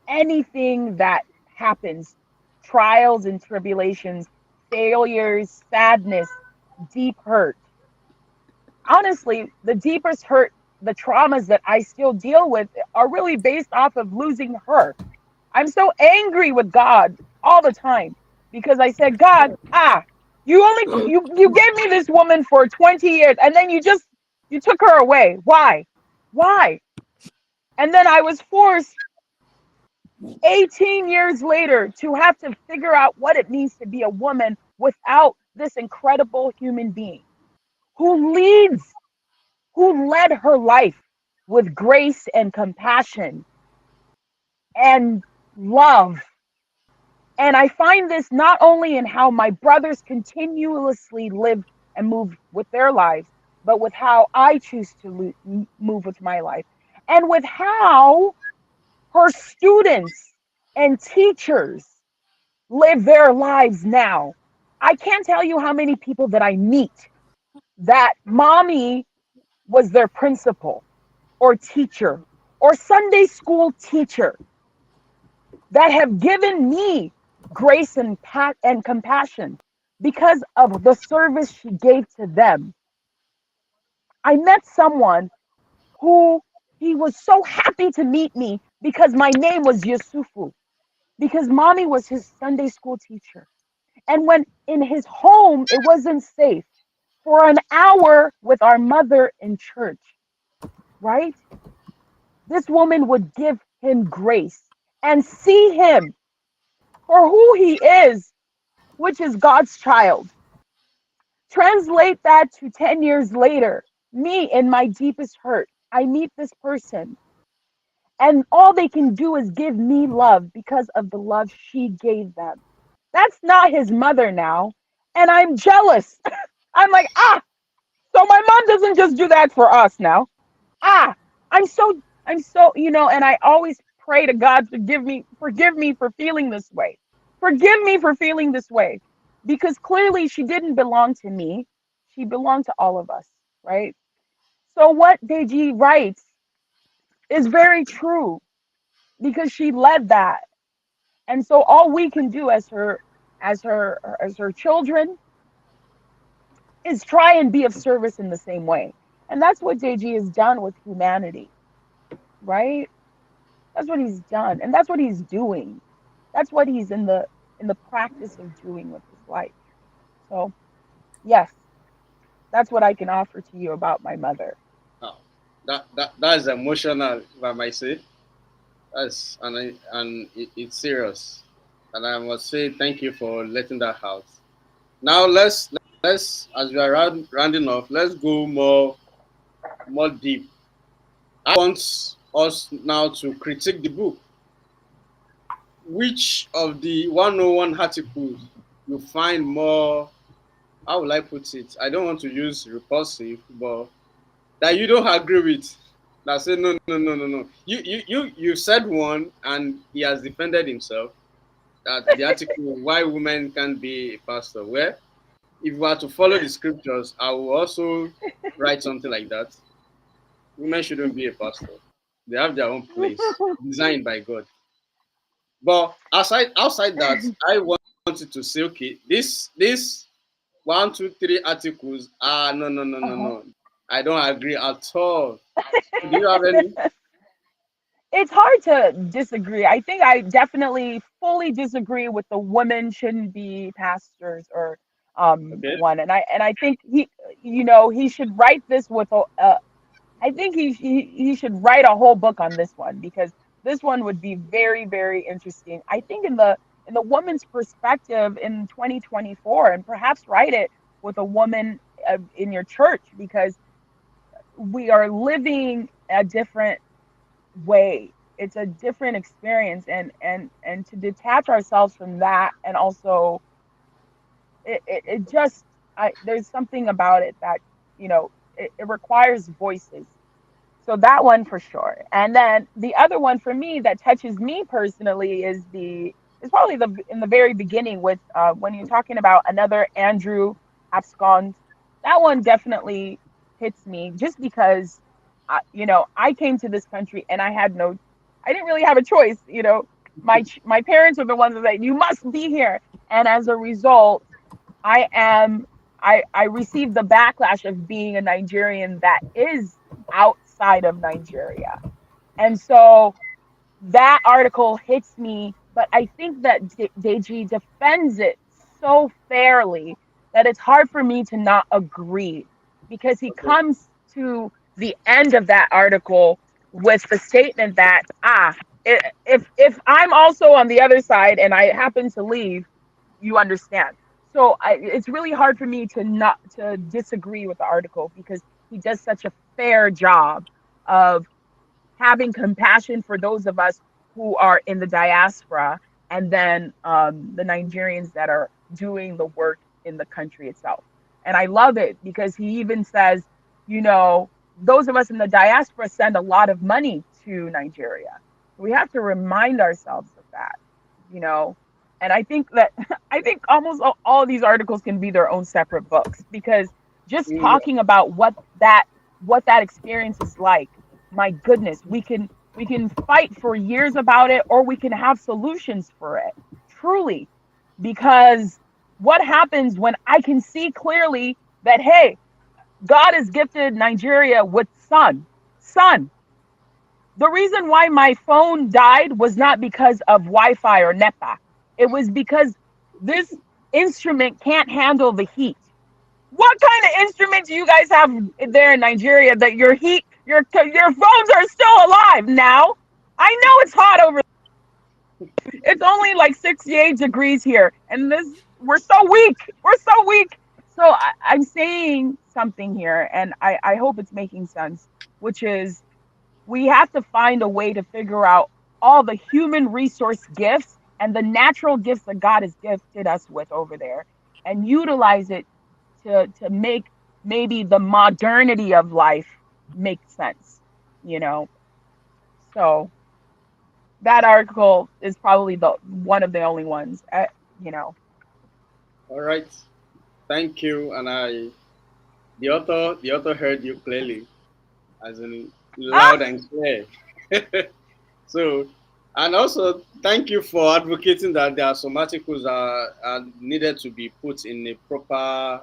anything that happens, trials and tribulations, failures, sadness, deep hurt, honestly, the deepest hurt, the traumas that I still deal with are really based off of losing her. I'm so angry with God all the time because I said, God, you gave me this woman for 20 years and then you took her away. Why? Why? And then I was forced 18 years later to have to figure out what it means to be a woman without this incredible human being who leads, who led her life with grace and compassion and love. And I find this not only in how my brothers continuously live and move with their lives, but with how I choose to move with my life, and with how her students and teachers live their lives now. I can't tell you how many people that I meet that mommy was their principal or teacher or Sunday school teacher that have given me grace and and compassion because of the service she gave to them. I met someone who he was so happy to meet me because my name was Yesufu, because mommy was his Sunday school teacher. And when in his home it wasn't safe for an hour with our mother in church, right? This woman would give him grace and see him for who he is, which is God's child. Translate that to 10 years later, me in my deepest hurt. I meet this person, and all they can do is give me love because of the love she gave them. That's not his mother now. And I'm jealous. I'm like, so my mom doesn't just do that for us now. Ah, I'm so, and I always pray to God, forgive me for feeling this way. Forgive me for feeling this way. Because clearly she didn't belong to me. She belonged to all of us, right? So what Deji writes is very true because she led that. And so all we can do as her children is try and be of service in the same way. And that's what Deji has done with humanity, right? That's what he's done, and that's what he's doing. That's what he's in the practice of doing with his life. So, yes, that's what I can offer to you about my mother. Wow. That is emotional, if I might say. That's and it's serious. And I must say thank you for letting that out. Now let's as we are rounding off, let's go more deep. I want us now to critique the book. Which of the 101 articles you find more, how will I put it? I don't want to use repulsive, but that you don't agree with. that say no, no, no, no, no. You said one, and he has defended himself that the article why women can't be a pastor. Well, if we are to follow the scriptures, I will also write something like that. Women shouldn't be a pastor. They have their own place designed by God. But outside that, I wanted to say, okay, this 1, 2, 3 articles. No, no, no, no, Uh-huh. no. I don't agree at all. So do you have any? It's hard to disagree. I think I definitely fully disagree with the women shouldn't be pastors or Okay. one. And I think he should write this with a I think he should write a whole book on this one because this one would be very, very interesting. I think in the woman's perspective in 2024, and perhaps write it with a woman in your church because we are living a different way. It's a different experience, and to detach ourselves from that, and also it just there's something about it that it requires voices. So that one for sure. And then the other one for me that touches me personally is probably the in the very beginning with when you're talking about another Andrew abscond. That one definitely hits me just because I came to this country and I didn't really have a choice. My parents were the ones that said you must be here, and as a result, I am I received the backlash of being a Nigerian that is outside of Nigeria. And so that article hits me, but I think that Deji defends it so fairly that it's hard for me to not agree because he Okay. comes to the end of that article with the statement that if I'm also on the other side and I happen to leave, you understand. So it's really hard for me to not to disagree with the article because he does such a fair job of having compassion for those of us who are in the diaspora and then the Nigerians that are doing the work in the country itself. And I love it because he even says, those of us in the diaspora send a lot of money to Nigeria. We have to remind ourselves of that, you know. And I think that I think almost all of these articles can be their own separate books because just Yeah. talking about what that experience is like, my goodness, we can fight for years about it or we can have solutions for it. Truly. Because what happens when I can see clearly that hey, God has gifted Nigeria with sun. Sun. The reason why my phone died was not because of Wi-Fi or NEPA. It was because this instrument can't handle the heat. What kind of instrument do you guys have there in Nigeria that your phones are still alive now? I know it's hot over. It's only like 68 degrees here, and this we're so weak. We're so weak. So I'm saying something here, and I hope it's making sense, which is we have to find a way to figure out all the human resource gifts and the natural gifts that God has gifted us with over there and utilize it to make maybe the modernity of life make sense, you know. So that article is probably the one of the only ones, you know. All right. Thank you. And the author heard you clearly, as in Ah, loud and clear. So, and also thank you for advocating that there are some articles are needed to be put in a proper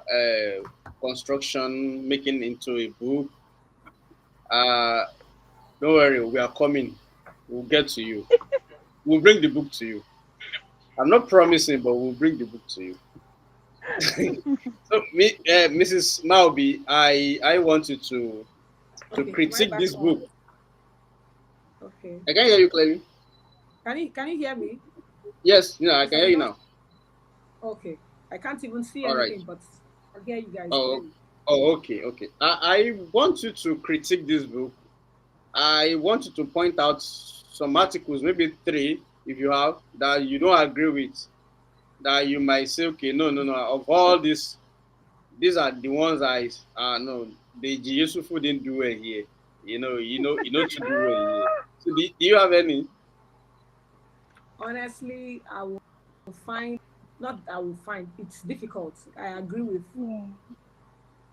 construction, making into a book. Uh, don't worry, we are coming. We'll get to you. We'll bring the book to you. I'm not promising, but we'll bring the book to you. So, Mrs. Maobi, I want you to Okay, am I critique back this book. on? Okay. I can hear you clearly. Can you hear me? Yes, no, I Because can hear I'm you not now. okay. I can't even see All right. anything, but I hear you guys Oh, clearly. oh, okay, okay. I want you to critique this book. I want you to point out some articles, maybe 3, if you have, that you don't agree with. That you might say, okay, no, no, no. Of all these are the ones no, the Yesufu didn't do it here. to do well here. So do you have any? Honestly, I will find, not I will find, it's difficult. I agree with Yeah.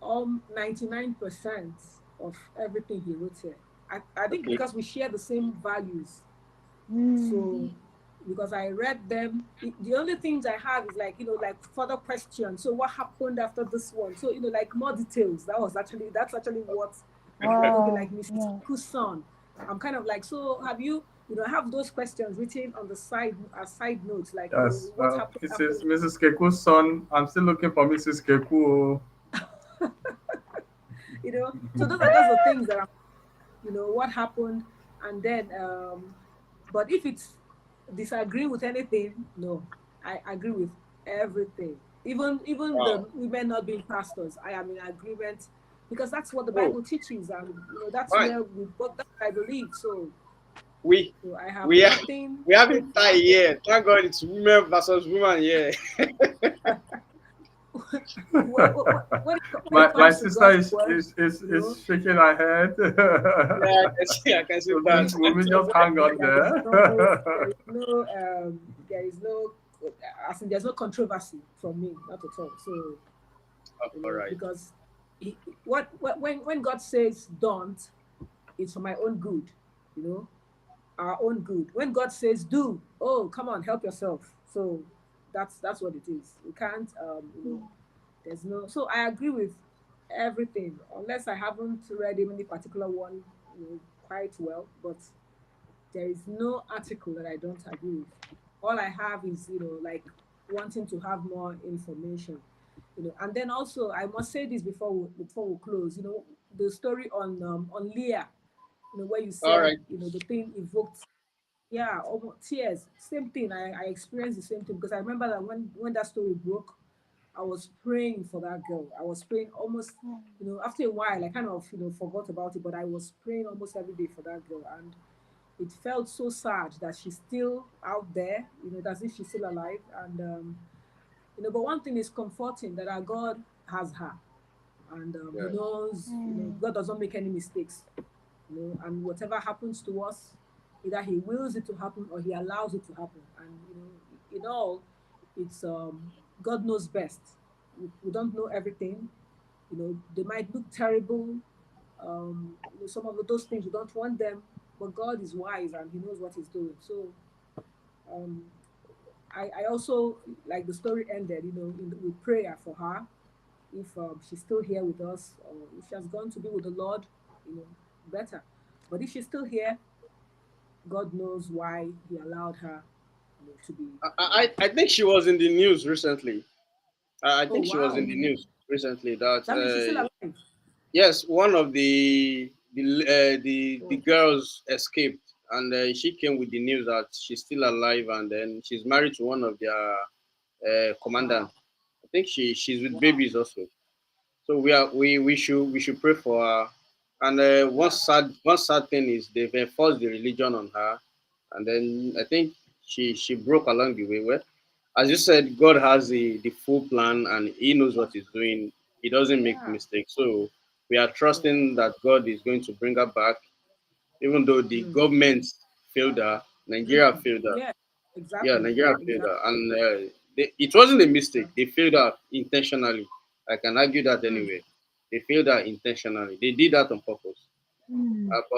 all 99% of everything he wrote here. I think Okay. because we share the same values. Mm. So because I read them, the only things I have is like, like further questions. So what happened after this one? So, like more details. That's actually what I'm like, okay, like Oh, Mrs. yeah. Kusan. I'm kind of like, so have you, I have those questions written on the side as side notes, like, Yes, what happened this after. is Mrs. Keku's son. I'm still looking for Mrs. Keku. So those are just the things that I'm, what happened. And then, but if it's disagree with anything, no, I agree with everything. Even Wow. the women not being pastors, I am in agreement because that's what the Oh, Bible teaches, and that's fine. where we what that I believe. So, We I have we are nothing we so haven't tie far. here. Thank God it's women versus women here. When my it my comes to sister God's is word, is is, you know, is shaking her head. Yeah, I can see when that. it Will comes we to the just word, hang on there is there? no, there is no, there is no, as in, there's no controversy from me, not at all. So, All right. because when God says don't, it's for my own good, you know, our own good. When God says do, oh, come on, help yourself. So that's what it is. You can't, there's no. So I agree with everything, unless I haven't read any particular one, quite well, but there is no article that I don't agree with. All I have is, like wanting to have more information, And then also, I must say this before we close. The story on Leah, where you All said, right. the thing evoked, yeah, almost tears. Same thing. I experienced the same thing because I remember that when that story broke, I was praying for that girl. I was praying almost, after a while, I kind of, forgot about it, but I was praying almost every day for that girl. And it felt so sad that she's still out there, as if she's still alive. And, but one thing is comforting that our God has her. And he Yeah. knows, Mm. God does not make any mistakes, and whatever happens to us, either he wills it to happen or he allows it to happen. And, in all, it's God knows best. We don't know everything. They might look terrible. Some of those things we don't want them, but God is wise and he knows what he's doing. So, um, I also, like the story ended, with prayer for her. If she's still here with us, or if she has gone to be with the Lord, better. But if she's still here, God knows why he allowed her, to be, I, I think she was in the news recently. I oh think she was in wow, the news recently that that means she's still alive. yes, one of the Oh, girls escaped, and she came with the news that she's still alive, and then she's married to one of their commandant. wow, I think she's with wow. babies also. So we should pray for her. And one Yeah. sad thing is they've enforced the religion on her, and then I think she broke along the way. Well, as you said, God has the full plan and He knows what He's doing. He doesn't make Yeah. mistakes. So we are Yeah. trusting that God is going to bring her back, even though the Mm. government failed her, Nigeria Mm. failed her. Yeah. Yeah, Exactly. Nigeria failed Exactly. her, and it wasn't a mistake. Yeah. They failed her intentionally. I can argue that Mm. anyway. They failed her intentionally. They did that on purpose. Mm. But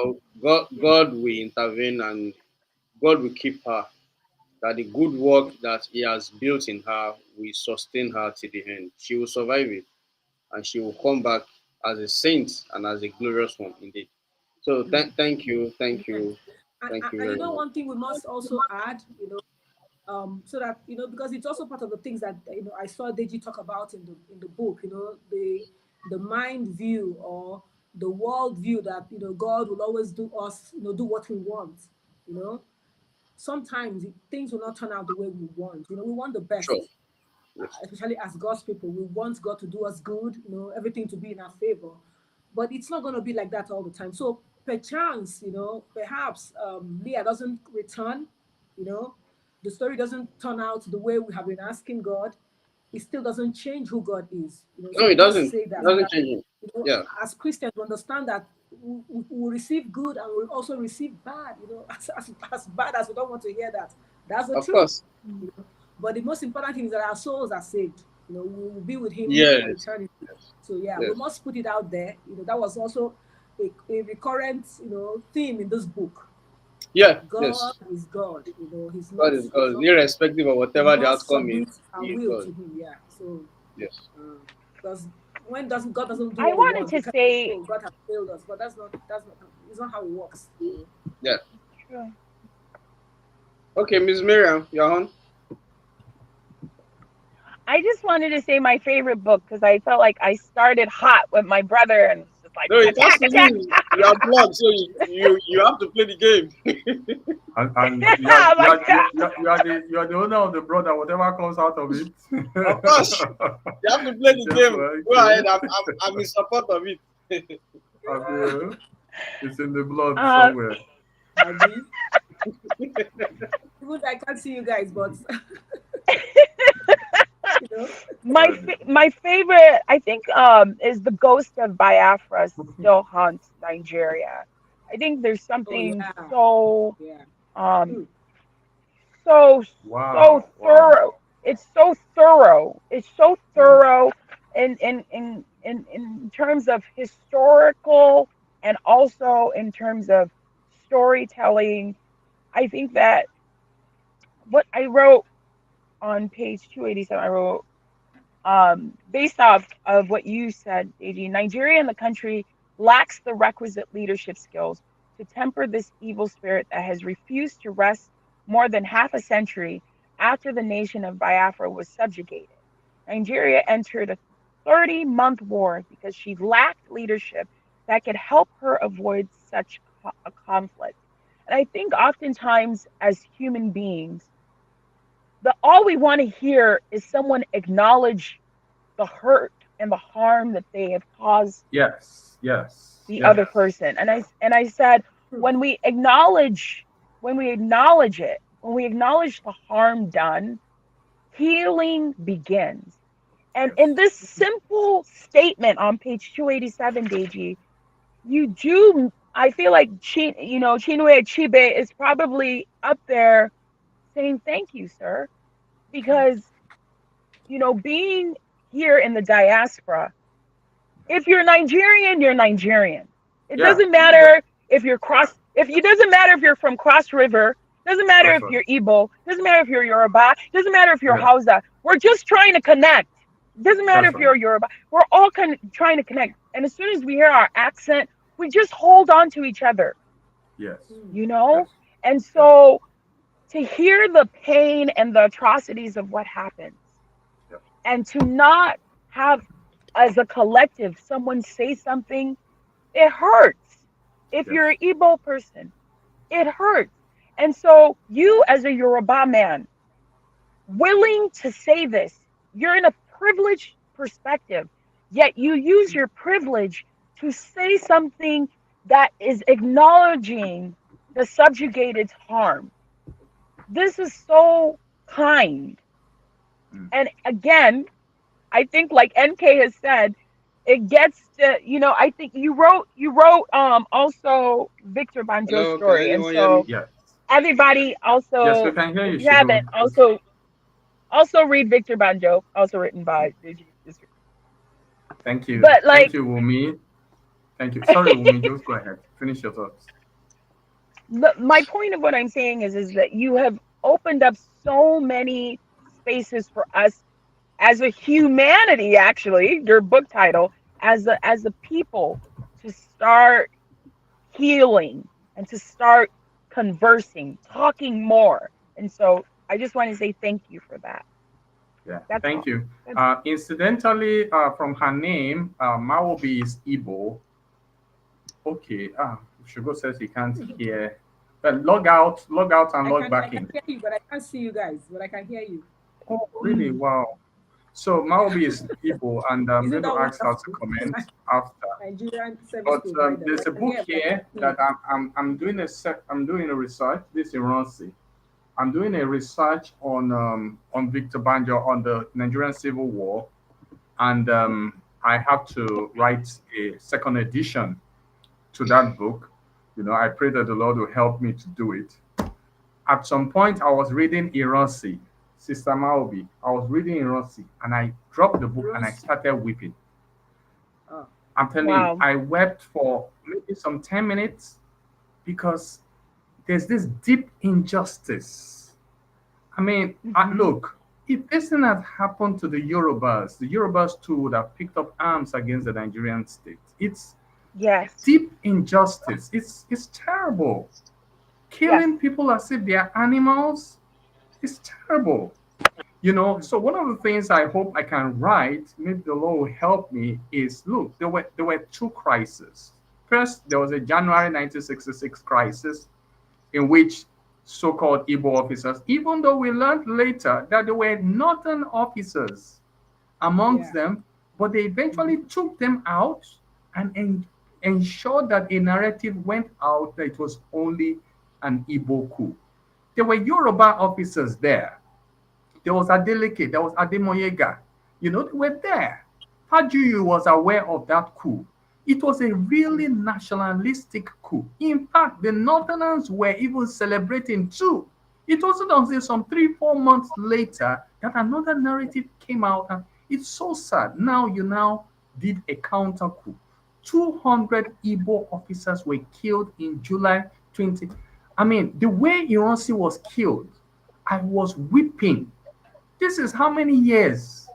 God, Yeah. God will intervene and God will keep her. That the good work that He has built in her will sustain her to the end. She will survive it, and she will come back as a saint and as a glorious one indeed. So Mm. thank Amen. you, thank you And very much. one thing we must also add, so that, because it's also part of the things that, I saw Deji talk about in the book, the mind view, or the world view that, God will always do us, do what we want. you know Sometimes things will not turn out the way we want. We want the Sure. best, Yes. especially as God's people. We want God to do us good, everything to be in our favor. But it's not going to be like that all the time. So perchance, perhaps Leah doesn't return, you know, the story doesn't turn out the way we have been asking God. It still doesn't change who God is. No, So it we must doesn't. say It that, doesn't change it. Yeah. as Christians, we understand that we receive good and we also receive bad. As bad as we don't want to hear that. That's the Of truth. course. But the most important thing is that our souls are saved. We will be with Him for Yes. eternity. Yes. So yeah, we Yes. must put it out there. That was also a recurrent theme in this book. Yeah. God Yes. is God. He's God not. is He's God, not. irrespective of We whatever the must outcome is. submit our He is will to God. Him. Yeah. So Yes. because when doesn't God doesn't do I what we wanted want, we to can't say, say, "Oh, God has failed us." But that's not. It's not how it works. Yeah. true. Okay, Miss Miriam, you're on. I just wanted to say my favorite book because I felt like I started hot with my brother and it's just like No, it has attack, to attack. be. You are blood, so you have to play the game. And you are I'm you like, are you, you are you are the you are the owner of the brother, whatever comes out of it. Of course, you have to play the Just game. Go ahead. okay. I'm in support of it. Have you? It's in the blood uh, somewhere. Abi, even I can't see you guys, but you know, Already. my favorite I think is the ghost of Biafra still haunts Nigeria. I think there's oh something yeah, so yeah, um true. so so Wow. Wow. thorough. It's so thorough. It's so Mm, thorough in terms of historical and also in terms of storytelling. I think that what I wrote on page 287, I wrote based off of what you said, AG, Nigeria and the country lacks the requisite leadership skills to temper this evil spirit that has refused to rest more than half a century after the nation of Biafra was subjugated. Nigeria entered a 30-month war because she lacked leadership that could help her avoid such a conflict. And I think oftentimes as human beings, all we want to hear is someone acknowledge the hurt and the harm that they have caused Yes. Yes. the other Yes. person. And I said, True. when we acknowledge it, when we acknowledge the harm done, healing begins. And in Yes. this simple statement on page 287, Deji, you do, I feel like Chinue Achebe is probably up there saying thank you, sir, because being here in the diaspora, if you're Nigerian, you're Nigerian. It Yeah. doesn't matter if you're if it doesn't matter if you're from Cross River, doesn't matter That's if right. you're Igbo, doesn't matter if you're Yoruba, doesn't matter if you're Yeah. Hausa. We're just trying to connect. Doesn't matter That's if right. you're Yoruba. We're all trying to connect. And as soon as we hear our accent, we just hold on to each other, Yes. Mm, you know? Yes. And Yes. so to hear the pain and the atrocities of what happens Yep. and to not have as a collective someone say something, it hurts. If Yes. you're an Igbo person, it hurts. And so you as a Yoruba man willing to say this, you're in a privileged perspective, yet you use your privilege to say something that is acknowledging the subjugated's harm. This is so kind. Mm. And again, I think like NK has said, it gets to, I think you wrote also Victor Banjo's Hello, can story. And anyone hear me? so Yes. everybody Yes, we also, can hear if you, you haven't, Shugu. also read Victor Banjo, also written by Digi. Thank you. But Thank like you, Wumi. Thank you. Sorry, Wumi, just go ahead. Finish your thoughts. my point of what I'm saying is that you have opened up so many spaces for us as a humanity, actually, your book title, as a people to start healing and to start conversing, talking more. And so I just want to say thank you for that. Yeah, That's thank all. you. That's Incidentally, from her name, Maobi is Igbo. Okay. Shugo says he can't hear. But log out and log I back can in. hear you, but I can't see you guys. But I can hear you. Oh, really? Wow. So Maobi is Igbo, and I'm Isn't going to that ask her to wonderful? comment after. Nigerian service But provider. there's I a can book hear, but I can't here see. that I'm doing I'm doing a research. This is Ronsi. I'm doing a research on Victor Banjo on the Nigerian Civil War, and I have to write a second edition to that book. I pray that the Lord will help me to do it. At some point, I was reading Iransi, Sister Maobi. I was reading Iransi, and I dropped the book and I Rose. started weeping. Oh, I'm telling you, Wow. I wept for maybe some 10 minutes because there's this deep injustice. I mean, Hmm. look, if this thing had happened to the Yorubas too would have picked up arms against the Nigerian state. It's Yes. deep injustice. It's terrible. Yes. Killing people as if they are animals is terrible. So one of the things I hope I can write, maybe the Lord will help me, is look, there were two crises. First, there was a January 1966 crisis in which so-called Igbo officers, even though we learned later that there were northern officers amongst yeah. them, but they eventually Mhm. took them out and ensured that a narrative went out that it was only an Igbo coup. There were Yoruba officers there. There was Adeleke, there was Ademoyega. They were there. Fajuyi was aware of that coup. It was a Mm. really nationalistic coup. In fact, the Northerners were even celebrating too. It wasn't until some 3, 4 months later that another narrative came out, and it's so sad. Now you now did a counter coup. 200 Igbo officers were killed in July 20. I mean, the way Ironsi was killed, I was weeping. This is how many years?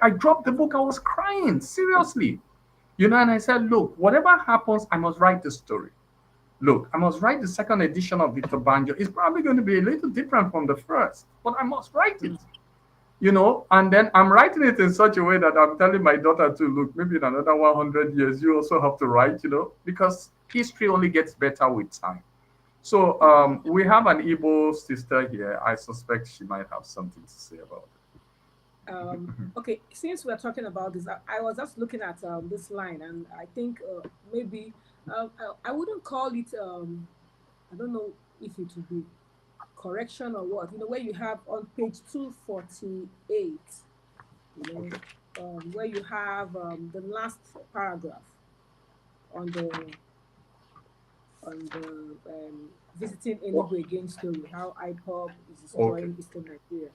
I dropped the book, I was crying, seriously. And I said, look, whatever happens, I must write the story. Look, I must write the second edition of Victor Banjo. It's probably going to be a little different from the first, but I must write it. Mm. And then I'm writing it in such a way that I'm telling my daughter to look, maybe in another 100 years, you also have to write, because history only gets better with time. So we have an Igbo sister here. I suspect she might have something to say about it. Okay, since we're talking about this, I was just looking at this line, and I think maybe I wouldn't call it. I don't know if it would be correction or what. Where you have on page 248. Okay. Where you have the last paragraph on the visiting Enugu again story, how IPOB is Okay. destroying Eastern Nigeria.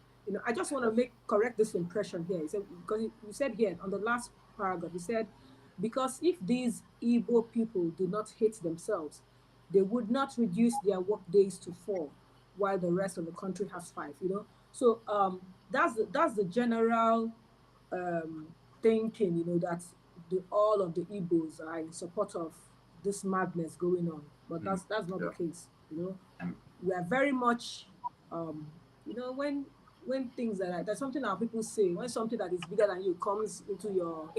I just want to correct this impression here. He said, because you said here on the last paragraph, you said, because if these Igbo people do not hate themselves, they would not reduce their work days to 4, while the rest of the country has 5. So that's the general um, thinking, that all of the Igbos are in support of this madness going on, but Mm. that's not the Yeah. case. Mm. We are very much, when things are like that's something that people say, when something that is bigger than you comes into your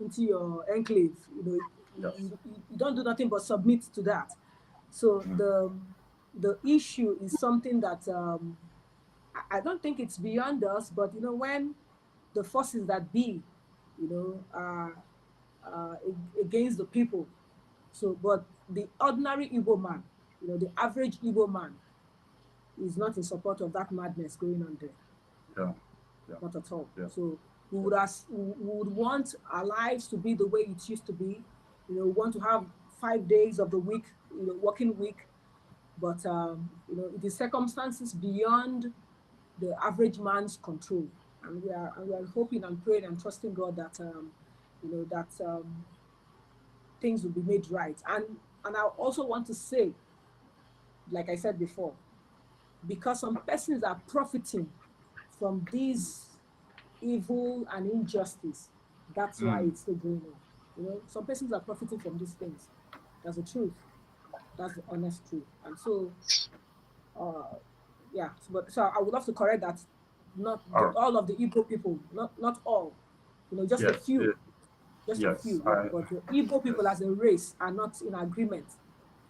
into your enclave, Yes. you don't do nothing but submit to that. So Mm. the issue is something that I don't think it's beyond us, but when the forces that be, are against the people. So, but the ordinary Igbo man, the average Igbo man, is not in support of that madness going on there, Yeah. Yeah. not at all. Yeah. So we would want our lives to be the way it used to be. We want to have 5 days of the week, working week, but it is circumstances beyond the average man's control. And we are hoping and praying and trusting God that things will be made right. And I also want to say, like I said before, because some persons are profiting from this evil and injustice, that's why Mm. it's still going on. Some persons are profiting from these things. That's the truth. That's the honest truth. And so uh yeah, so I would love to correct that. Not All right. all of the Igbo people, not all, just a Yes. few, just a Yes. few. But the Igbo people Yes. as a race are not in agreement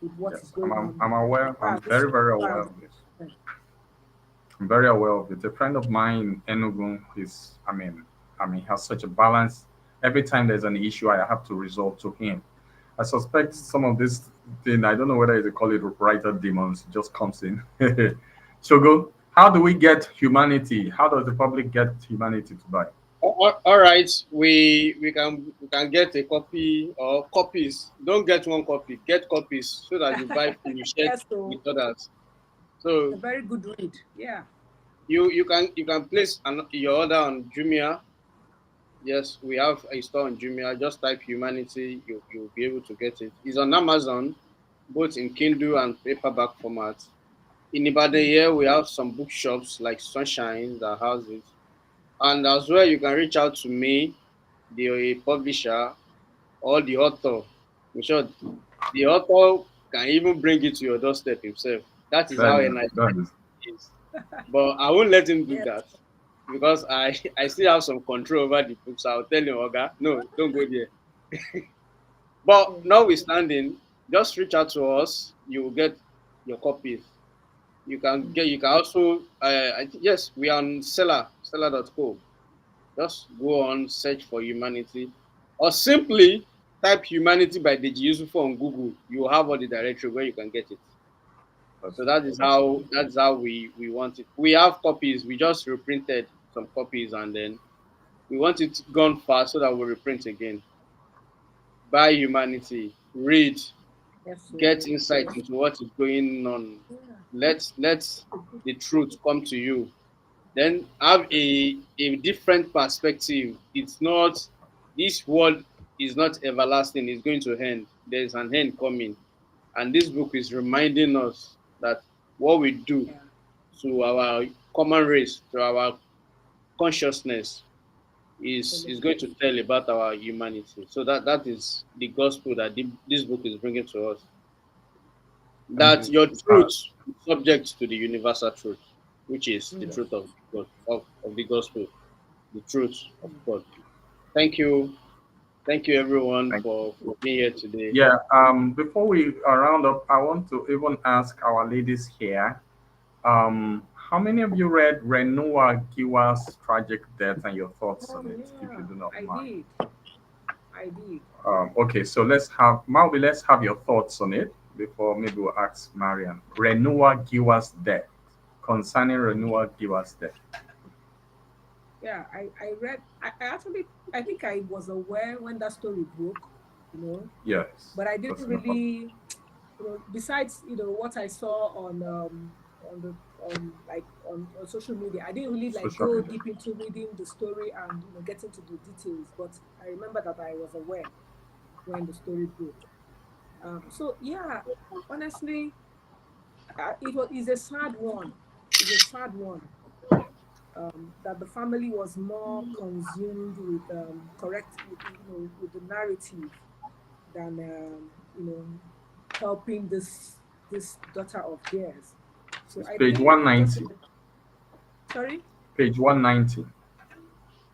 with what is Yes. going on I'm aware. as far I'm as this very, very as far aware as of this. the, I'm very aware of it. A friend of mine in Enugu is, has such a balance. Every time there's an issue, I have to resort to him. I suspect some of this thing, I don't know whether they call it writer demons, just comes in. Shogo, how do we get humanity? How does the public get humanity to buy? All right, we can get a copy or copies. Don't get one copy, get copies so that you buy full, you share Yes, with so others. a So very good read. Yeah. you can place your order on Jumia. Yes, we have a store on Jumia. Just type humanity, you'll be able to get it. It's on Amazon, both in Kindle and paperback format. In Ibadan Mm. here, we have some bookshops like Sunshine that has it. And as well, you can reach out to me, the publisher, or the author. In short, the author can even bring it to your doorstep himself. That is That how is NIC that is is. But I won't let him do Yes. that because I still have some control over the books. I'll tell him, Oga, no, don't go there. But Yes. notwithstanding, just reach out to us. You will get your copies. You can also yes, we are on seller.co. Just go on, search for humanity, or simply type humanity by the Yesufu on Google. You will have all the directory where you can get it. So that's that is that's how we want it. We have copies. We just reprinted some copies and then we want it gone fast so that we'll reprint again. Buy humanity, read, Yes, get so insight yes. into what is going on. Yeah. Let A good, the truth come to you. Then have a different perspective. It's not this world is not everlasting, it's going to end. There's an end coming. And this book is reminding us that what we do yeah. to our common race, to our consciousness, is Absolutely. going to tell about our humanity. So that is the gospel that this book is bringing to us. thank That you. your truth is subject to the universal truth, which is the Mm. truth of God, of the gospel, the truth of Mm. God. Thank you. Thank you everyone Thank for being here today. Yeah, before we round up, I want to even ask our ladies here, how many of you read Renua Giwa's tragic death and your thoughts Oh on it, if you yeah, do not I mind? did. I did. Okay, so let's have Maobi, let's have your thoughts on it before maybe we'll ask Marian. Renua Giwa's death, concerning Renua Giwa's death. Yeah, I read. I actually I think I was aware when that story broke, you know, Yes, but I that's didn't in the public. really, besides what I saw on the like on social media, I didn't really like Social go media. deep into reading the story and get into the details. But I remember that I was aware when the story broke. So yeah, honestly, it's a sad one. It's a sad one. That the family was more consumed with correct with the narrative than helping this daughter of theirs. So It's I page think it just 190. sorry. Page 190.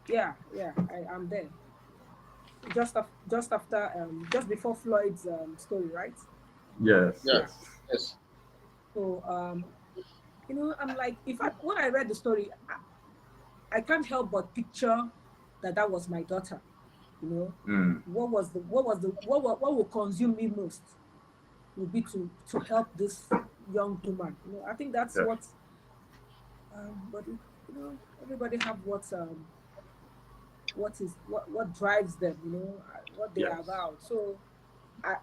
Yeah, I am there. Just before Floyd's story, right? Yes, Yeah. Yeah. yes. Yes. So I'm like, if I when I read the story, I can't help but picture that was my daughter. You know, Mm, what will consume me most will be to help this young woman. I think that's yes, but everybody have what drives them. What they are yes, about. So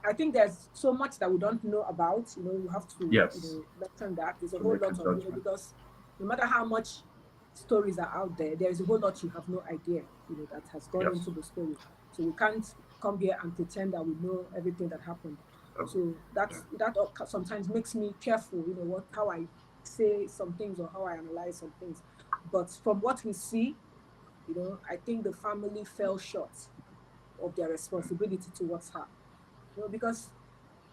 I think there's so much that we don't know about. We have to yes. mention that there's a To whole make a lot of judgment. because no matter how much stories are out there, there is a whole lot you have no idea that has gone Yes. into the story. So we can't come here and pretend that we know everything that happened. So Yeah. that sometimes makes me careful. How I say some things or how I analyze some things. But from what we see, I think the family fell short of their responsibility towards her. Because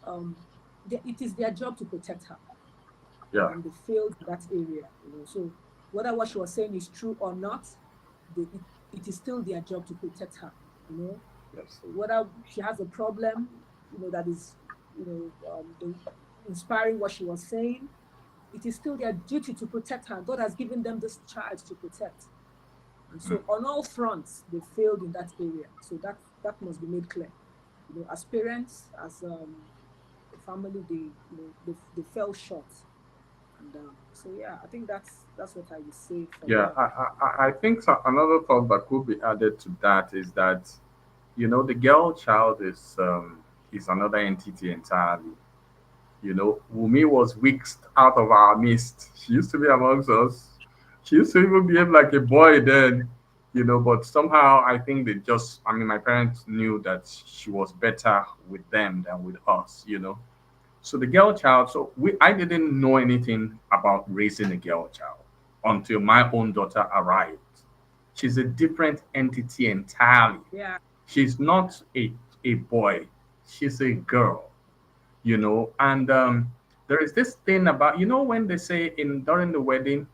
um, it is their job to protect her, Yeah. and they failed in that area. So whether what she was saying is true or not, it is still their job to protect her. You know, Yes. whether she has a problem, that is, the inspiring what she was saying, it is still their duty to protect her. God has given them this charge to protect. And Mm, so on all fronts, they failed in that area. So that must be made clear. As parents, as a family, they fell short. And so yeah, I think that's what I would say for Yeah, them. I think so. Another thought that could be added to that is that, the girl child is another entity entirely. Wumi was whisked out of our midst. She used to be amongst us. She used to even behave like a boy then, but somehow I think I mean, my parents knew that she was better with them than with us. So the girl child, I didn't know anything about raising a girl child until my own daughter arrived. She's a different entity entirely. Yeah, She's yeah. not a boy, she's a girl, and there is this thing about, when they say in during the wedding,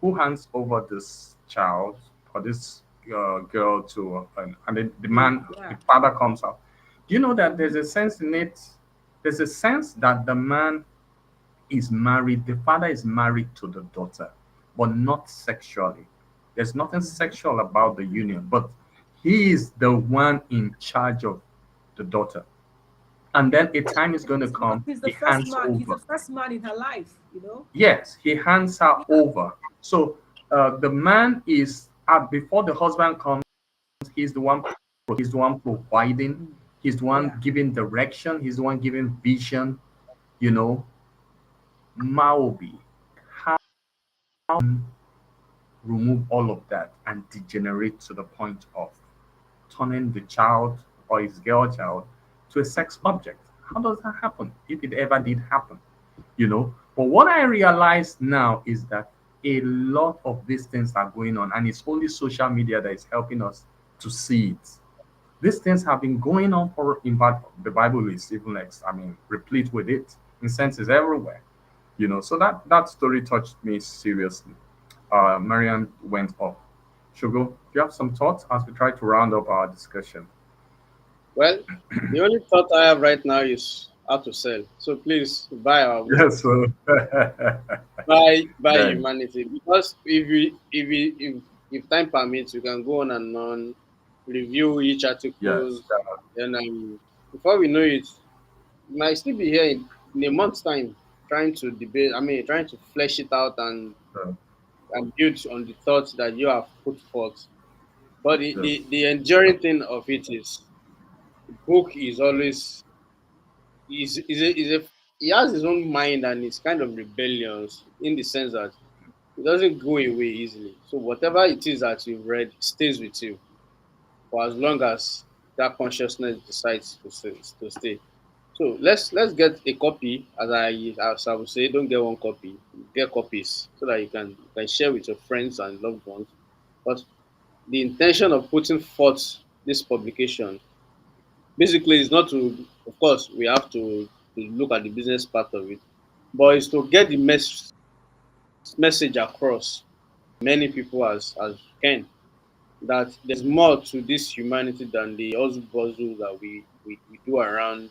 who hands over this child or this girl to, and the man, the Yeah. father comes out. Do you know that there's a sense in it? There's a sense that the man is married, the father is married to the daughter, but not sexually. There's nothing Mm-hmm. sexual about the union, but he is the one in charge of the daughter. And then a time is going to Because come, he's the he first hands man. He's over. the first man in her life. Yes, he hands her Yeah. over. So the man is, before the husband comes, he's the one, he's the one providing, Mm. he's the one Yeah. giving direction, he's the one giving vision. You know, Maobi, how remove all of that and degenerate to the point of turning the child or his girl child to a sex object? How does that happen? If it ever did happen. But what I realize now is that a lot of these things are going on, and it's only social media that is helping us to see it. These things have been going on for, in fact, the Bible is even like, I mean, replete with it in senses everywhere. So that story touched me seriously. Marian went off. Shugo, do you have some thoughts as we try to round up our discussion? Well, the only thought I have right now is how to sell. So please buy our book. Yes, so Buy then, humanity, because if time permits, you can go on and on, review each yes, articles. Then before we know it, we might still be here in a month's time trying to debate. I mean, trying to flesh it out uh, and build on the thoughts that you have put forth. But yes, the enduring thing of it is, book is always is a he has his own mind, and it's kind of rebellious in the sense that it doesn't go away easily. So whatever it is that you've read stays with you for as long as that consciousness decides to stay. So let's get a copy, as I would say, don't get one copy, get copies so that you can share with your friends and loved ones. But the intention of putting forth this publication basically is not to, of course, we have to look at the business part of it, but it's to get the message across many people as can, that there's more to this humanity than the hustle bustle that we do around,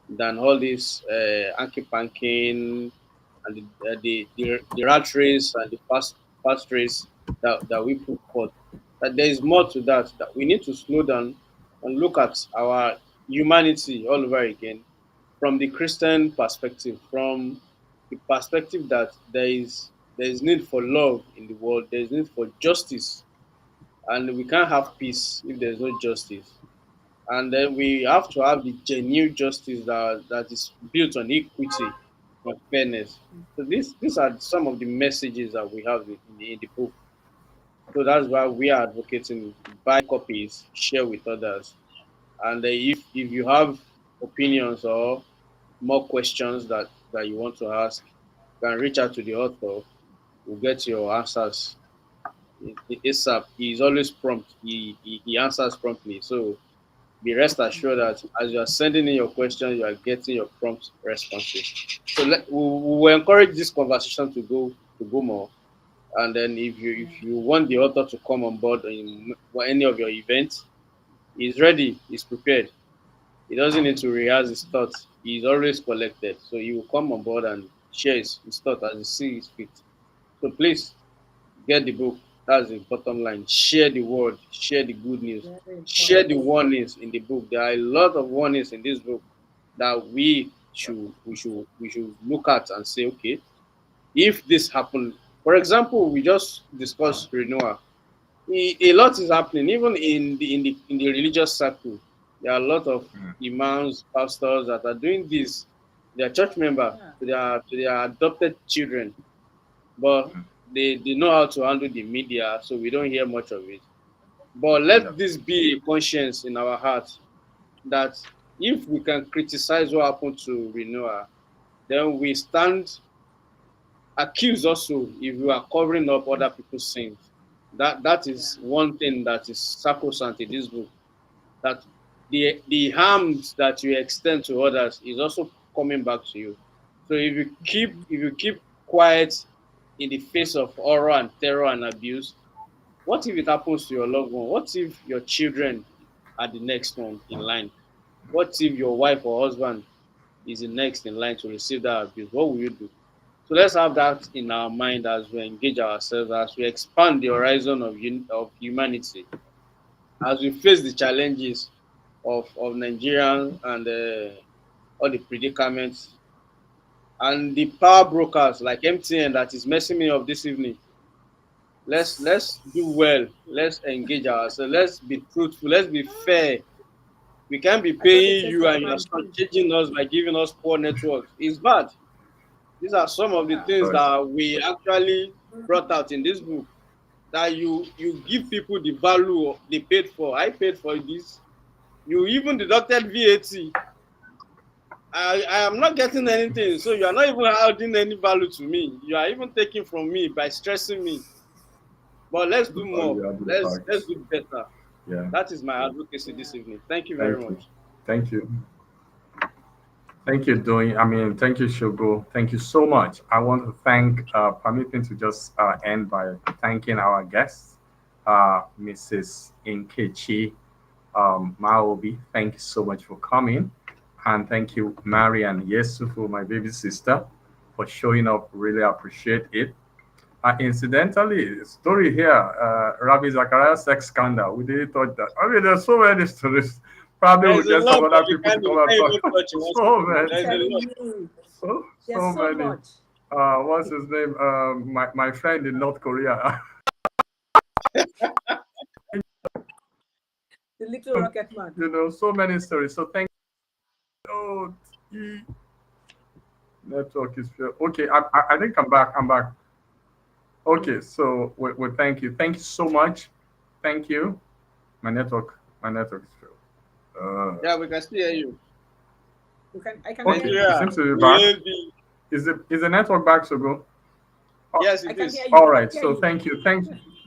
than all this anki panking and the rat race and the fast race that we put forth. That there is more to that. That we need to slow down and look at our humanity all over again from the Christian perspective, from the perspective that there is need for love in the world, there is need for justice, and we can't have peace if there's no justice. And then we have to have the genuine justice that is built on equity and fairness. So these are some of the messages that we have in the book. So that's why we are advocating, buy copies, share with others. And if you have opinions or more questions that you want to ask, you can reach out to the author. We'll get your answers ASAP. He's always prompt. He answers promptly. So be rest assured that as you are sending in your questions, you are getting your prompt responses. So we will encourage this conversation to go more. And then if you want the author to come on board in any of your events, he's ready. He's prepared. He doesn't need to rehearse his thoughts. He's always collected. So he will come on board and share his thoughts as he sees fit. So please get the book. That's the bottom line. Share the word. Share the good news. Very Share important. the warnings in the book. There are a lot of warnings in this book that we should look at and say, okay, if this happen. For example, we just discussed renewal. A lot is happening, even in the religious circle. There are a lot of Mm, imams, pastors that are doing this. They are church member Yeah. to their adopted children, but mm, they know how to handle the media, so we don't hear much of it. But let yep. this be a conscience in our hearts that if we can criticize what happened to renewal, then we stand accused also if we are covering up other people's sins. That Yeah. is one thing that is sacrosanct in this book. That the harms that you extend to others is also coming back to you. So if you keep quiet in the face of horror and terror and abuse, what if it happens to your loved one? What if your children are the next one in line? What if your wife or husband is the next in line to receive that abuse? What will you do? So let's have that in our mind as we engage ourselves, as we expand the horizon of humanity, as we face the challenges of Nigerian and all the predicaments and the power brokers like MTN that is messing me up this evening. Let's do well. Let's engage ourselves. Let's be truthful. Let's be fair. We can't be I thought it paying takes you a and your man son too. changing us by giving us poor networks. It's bad. These are some of the Yeah. things Right. that we actually brought out in this book. That you give people the value they paid for. I paid for this. You even deducted VAT. I am not getting anything, so you are not even adding any value to me. You are even taking from me by stressing me. But let's do Oh, more. yeah, the Let's facts. do better. Yeah. That is my advocacy Yeah. this evening. Thank you very Thank you. much. Thank you. Thank you, doing. I mean, thank you, Shogo. Thank you so much. I want to thank, permit me to just end by thanking our guest, Mrs. Nkechi Maobi. Thank you so much for coming. And thank you, Marian Yesufu, my baby sister, for showing up. Really appreciate it. Incidentally, story here, Rabbi Zachariah sex scandal. We didn't touch that. I mean, there's so many stories. Probably There we'll is a get some lot, other but people to come you and can't even talk. touch in one So second. many, I'm There is a telling lot. you, there's so so many. much. What's his name? My friend in North Korea. The little rocket man. So many stories. So thank you. Oh, network is fair. Okay, I think I'm back. I'm back. Okay, so we thank you. Thank you so much. Thank you. My network is failed. Yeah, we can still hear you. I can hear Okay, you. it Nigeria, seems to be we back. hail thee. Is the network back to go? Oh, Yes, I it can is. hear you. all I can right. hear So you. thank you,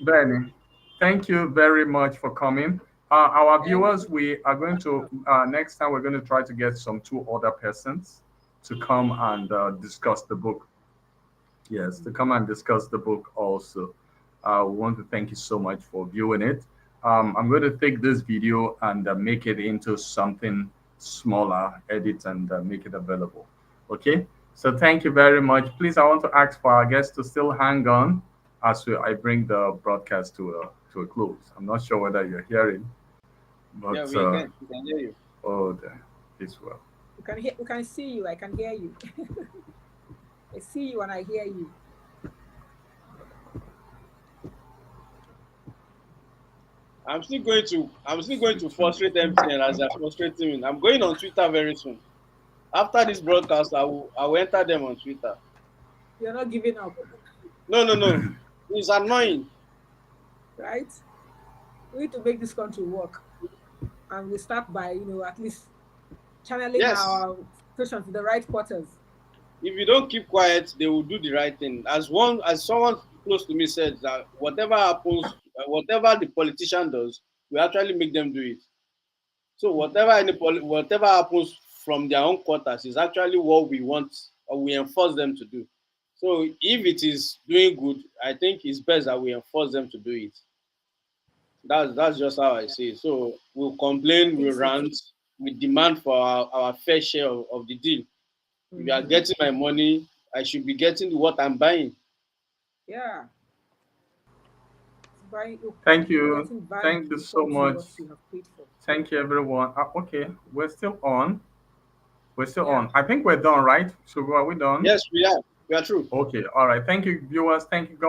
Benny. Thank you very much for coming. Our viewers, Anything. we are going to next time we're going to try to get some two other persons to come and discuss the book. Yes, to come and discuss the book also. We want to thank you so much for viewing it. I'm going to take this video and make it into something smaller, edit and make it available. Okay, so thank you very much. Please, I want to ask for our guests to still hang on as I bring the broadcast to a close. I'm not sure whether you're hearing, Yeah, but we can hear you. oh, there is well. We can see you. I can hear you. I see you and I hear you. I'm still going to frustrate MTN as they're frustrating me. I'm going on Twitter very soon. After this broadcast, I will enter them on Twitter. You're not giving up, No, no, no. It's annoying. right? We need to make this country work, and we start by at least channeling Yes. our frustration to the right quarters. If you don't keep quiet, they will do the right thing. As someone close to me said that whatever happens, whatever the politician does, we actually make them do it. So whatever happens from their own quarters is actually what we want or we enforce them to do. So if it is doing good, I think it's best that we enforce them to do it. That's just how I see it. So we'll I complain, think we'll so too. rant, we demand for our fair share of the deal. If you are Hmm. getting my money, I should be getting what I'm buying. Yeah, it's buying. Thank You're you. getting Thank value you so equal to much. what you have paid for. Thank you, everyone. Okay, we're still on. We're still Yeah, on. I think we're done, right? So are we done? Yes, we are. We are true. Okay, all right. Thank you, viewers. Thank you,